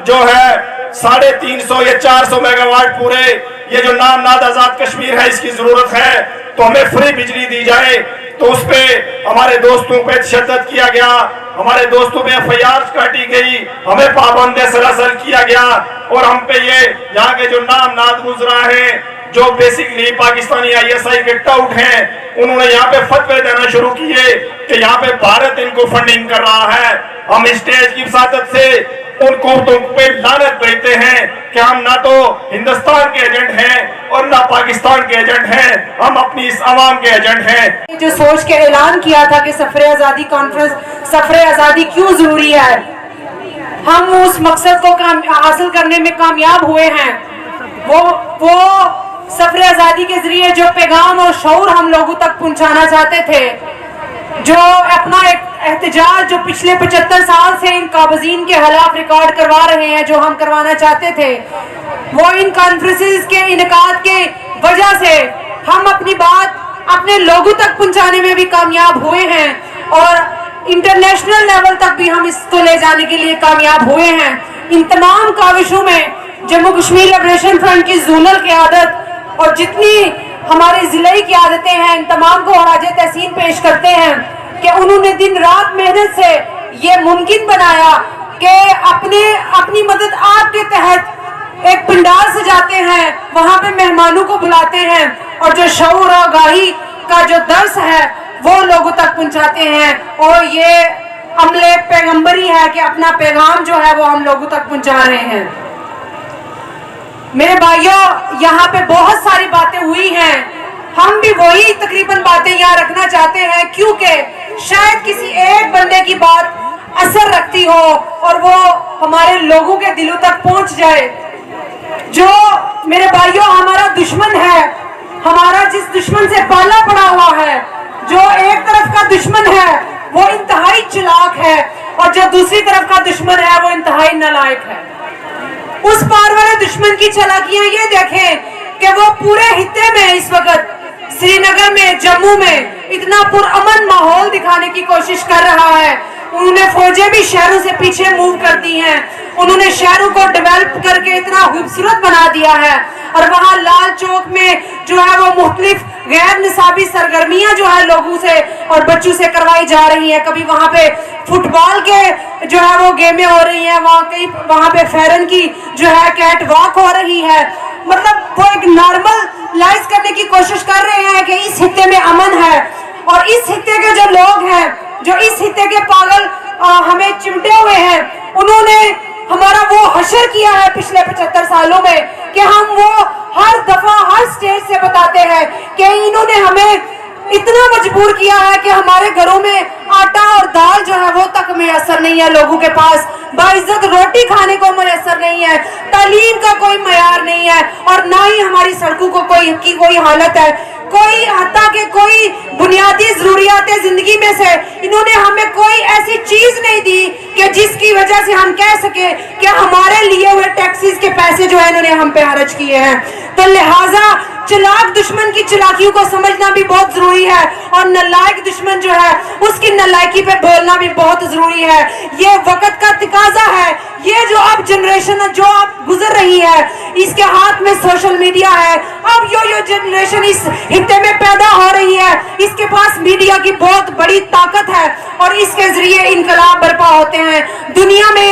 جو ہے 350 یا 400 میگا واٹ پورے یہ جو نام ناد آزاد کشمیر ہے اس کی ضرورت ہے, تو ہمیں فری بجلی دی جائے. تو اس پہ ہمارے دوستوں پہ تشدد کیا گیا, ہمارے دوستوں پہ FIR کاٹی گئی, ہمیں پابند سلاسل کیا گیا, اور ہم پہ یہ یہاں کے جو نام ناد گزرا ہے جو بیسکلی پاکستانی ISI کے ٹاؤٹ ہیں, انہوں نے یہاں پہ فتوے دینا شروع کیے کہ یہاں پہ بھارت ان کو فنڈنگ کر رہا ہے. ہم اسٹیج کی وساطت سے ان کو پہ لعنت بھیجتے ہیں کہ ہم نہ تو ہندوستان کے ایجنٹ ہیں اور نہ پاکستان کے ایجنٹ ہیں, ہم اپنی اس عوام کے ایجنٹ ہیں. جو سوچ کے اعلان کیا تھا کہ سفر آزادی کانفرنس, سفر آزادی کیوں ضروری ہے, ہم اس مقصد کو حاصل کرنے میں کامیاب ہوئے ہیں. وہ سفر آزادی کے ذریعے جو پیغام اور شعور ہم لوگوں تک پہنچانا چاہتے تھے, جو اپنا ایک احتجاج جو پچھلے 75 سال سے ان قابضین کے خلاف ریکارڈ کروا رہے ہیں, جو ہم کروانا چاہتے تھے, وہ ان کانفرنسز کے انعقاد کے وجہ سے ہم اپنی بات اپنے لوگوں تک پہنچانے میں بھی کامیاب ہوئے ہیں اور انٹرنیشنل لیول تک بھی ہم اس کو لے جانے کے لیے کامیاب ہوئے ہیں. ان تمام کاوشوں میں جموں کشمیر لبریشن فرنٹ کی زونل قیادت اور جتنی ہماری ضلعی قیادتیں ہیں, ان تمام کو خراج تحسین پیش کرتے ہیں کہ انہوں نے دن رات محنت سے یہ ممکن بنایا کہ اپنی مدد آپ کے تحت ایک پنڈال سجاتے ہیں, وہاں پہ مہمانوں کو بلاتے ہیں اور جو شعور اور آگاہی کا جو درس ہے وہ لوگوں تک پہنچاتے ہیں. اور یہ عمل پیغمبری ہے کہ اپنا پیغام جو ہے وہ ہم لوگوں تک پہنچا رہے ہیں. میرے بھائیوں, یہاں پہ بہت ساری باتیں ہوئی ہیں, ہم بھی وہی تقریباً باتیں یہاں رکھنا چاہتے ہیں کیونکہ شاید کسی ایک بندے کی بات اثر رکھتی ہو اور وہ ہمارے لوگوں کے دلوں تک پہنچ جائے. جو میرے بھائیوں ہمارا دشمن ہے, ہمارا جس دشمن سے پالا پڑا ہوا ہے, جو ایک طرف کا دشمن ہے وہ انتہائی چلاک ہے اور جو دوسری طرف کا دشمن ہے وہ انتہائی نالائق ہے. اس پار والے دشمن کی چالاکیاں یہ دیکھیں کہ وہ پورے خطے میں اس وقت سری نگر میں, جموں میں اتنا پرامن ماحول دکھانے کی کوشش کر رہا ہے. انہوں نے فوجیں بھی شہروں سے پیچھے موو کر دی ہیں, انہوں نے شہروں کو ڈیولپ کر کے اتنا خوبصورت بنا دیا ہے, اور وہاں لال چوک میں جو ہے وہ مختلف غیر نصابی سرگرمیاں جو ہے لوگوں سے اور بچوں سے کروائی جا رہی ہیں. کبھی وہاں پہ فٹ بال کے جو ہے وہ گیمیں ہو رہی ہیں, وہاں پہ فیرن کی جو ہے کیٹ واک ہو رہی ہے. مطلب وہ ایک نارمل لائز کرنے کی کوشش کر رہے ہیں کہ اس خطے میں امن ہے, اور اس خطے کے جو لوگ ہیں, جو اس خطے کے پاگل ہمیں چمٹے ہوئے ہیں, انہوں نے ہمارا وہ حشر کیا ہے پچھلے 75 سالوں میں کہ ہم وہ ہر دفعہ ہر سٹیج سے بتاتے ہیں کہ انہوں نے ہمیں اتنا مجبور کیا ہے کہ ہمارے گھروں میں آٹا اور دال جو ہے وہ تک میسر نہیں ہے, لوگوں کے پاس باعزت روٹی کھانے کو میسر نہیں ہے, تعلیم کا کوئی معیار نہیں ہے, اور نہ ہی ہماری سڑکوں کو کوئی حالت ہے. کوئی حتیٰ کہ کوئی بنیادی ضروریات زندگی میں سے انہوں نے ہمیں کوئی ایسی چیز نہیں دی کہ جس کی وجہ سے ہم کہہ سکیں کہ ہمارے لیے ہوئے ٹیکسیز کے پیسے جو ہے انہوں نے ہم پہ خرچ کیے ہیں. تو لہٰذا چلاک دشمن کی چلاکیوں کو سمجھنا بھی بہت ضروری ہے, اور نالائق دشمن جو ہے اس کی نالائکی پہ بولنا بھی بہت ضروری ہے. یہ وقت کا تقاضا ہے. یہ جو اب جنریشن جو اب گزر رہی ہے, اس کے ہاتھ میں سوشل میڈیا ہے. اب یہ جنریشن اس خطے میں پیدا ہو رہی ہے, اس کے پاس میڈیا کی بہت بڑی طاقت ہے, اور اس کے ذریعے انقلاب برپا ہوتے ہیں. دنیا میں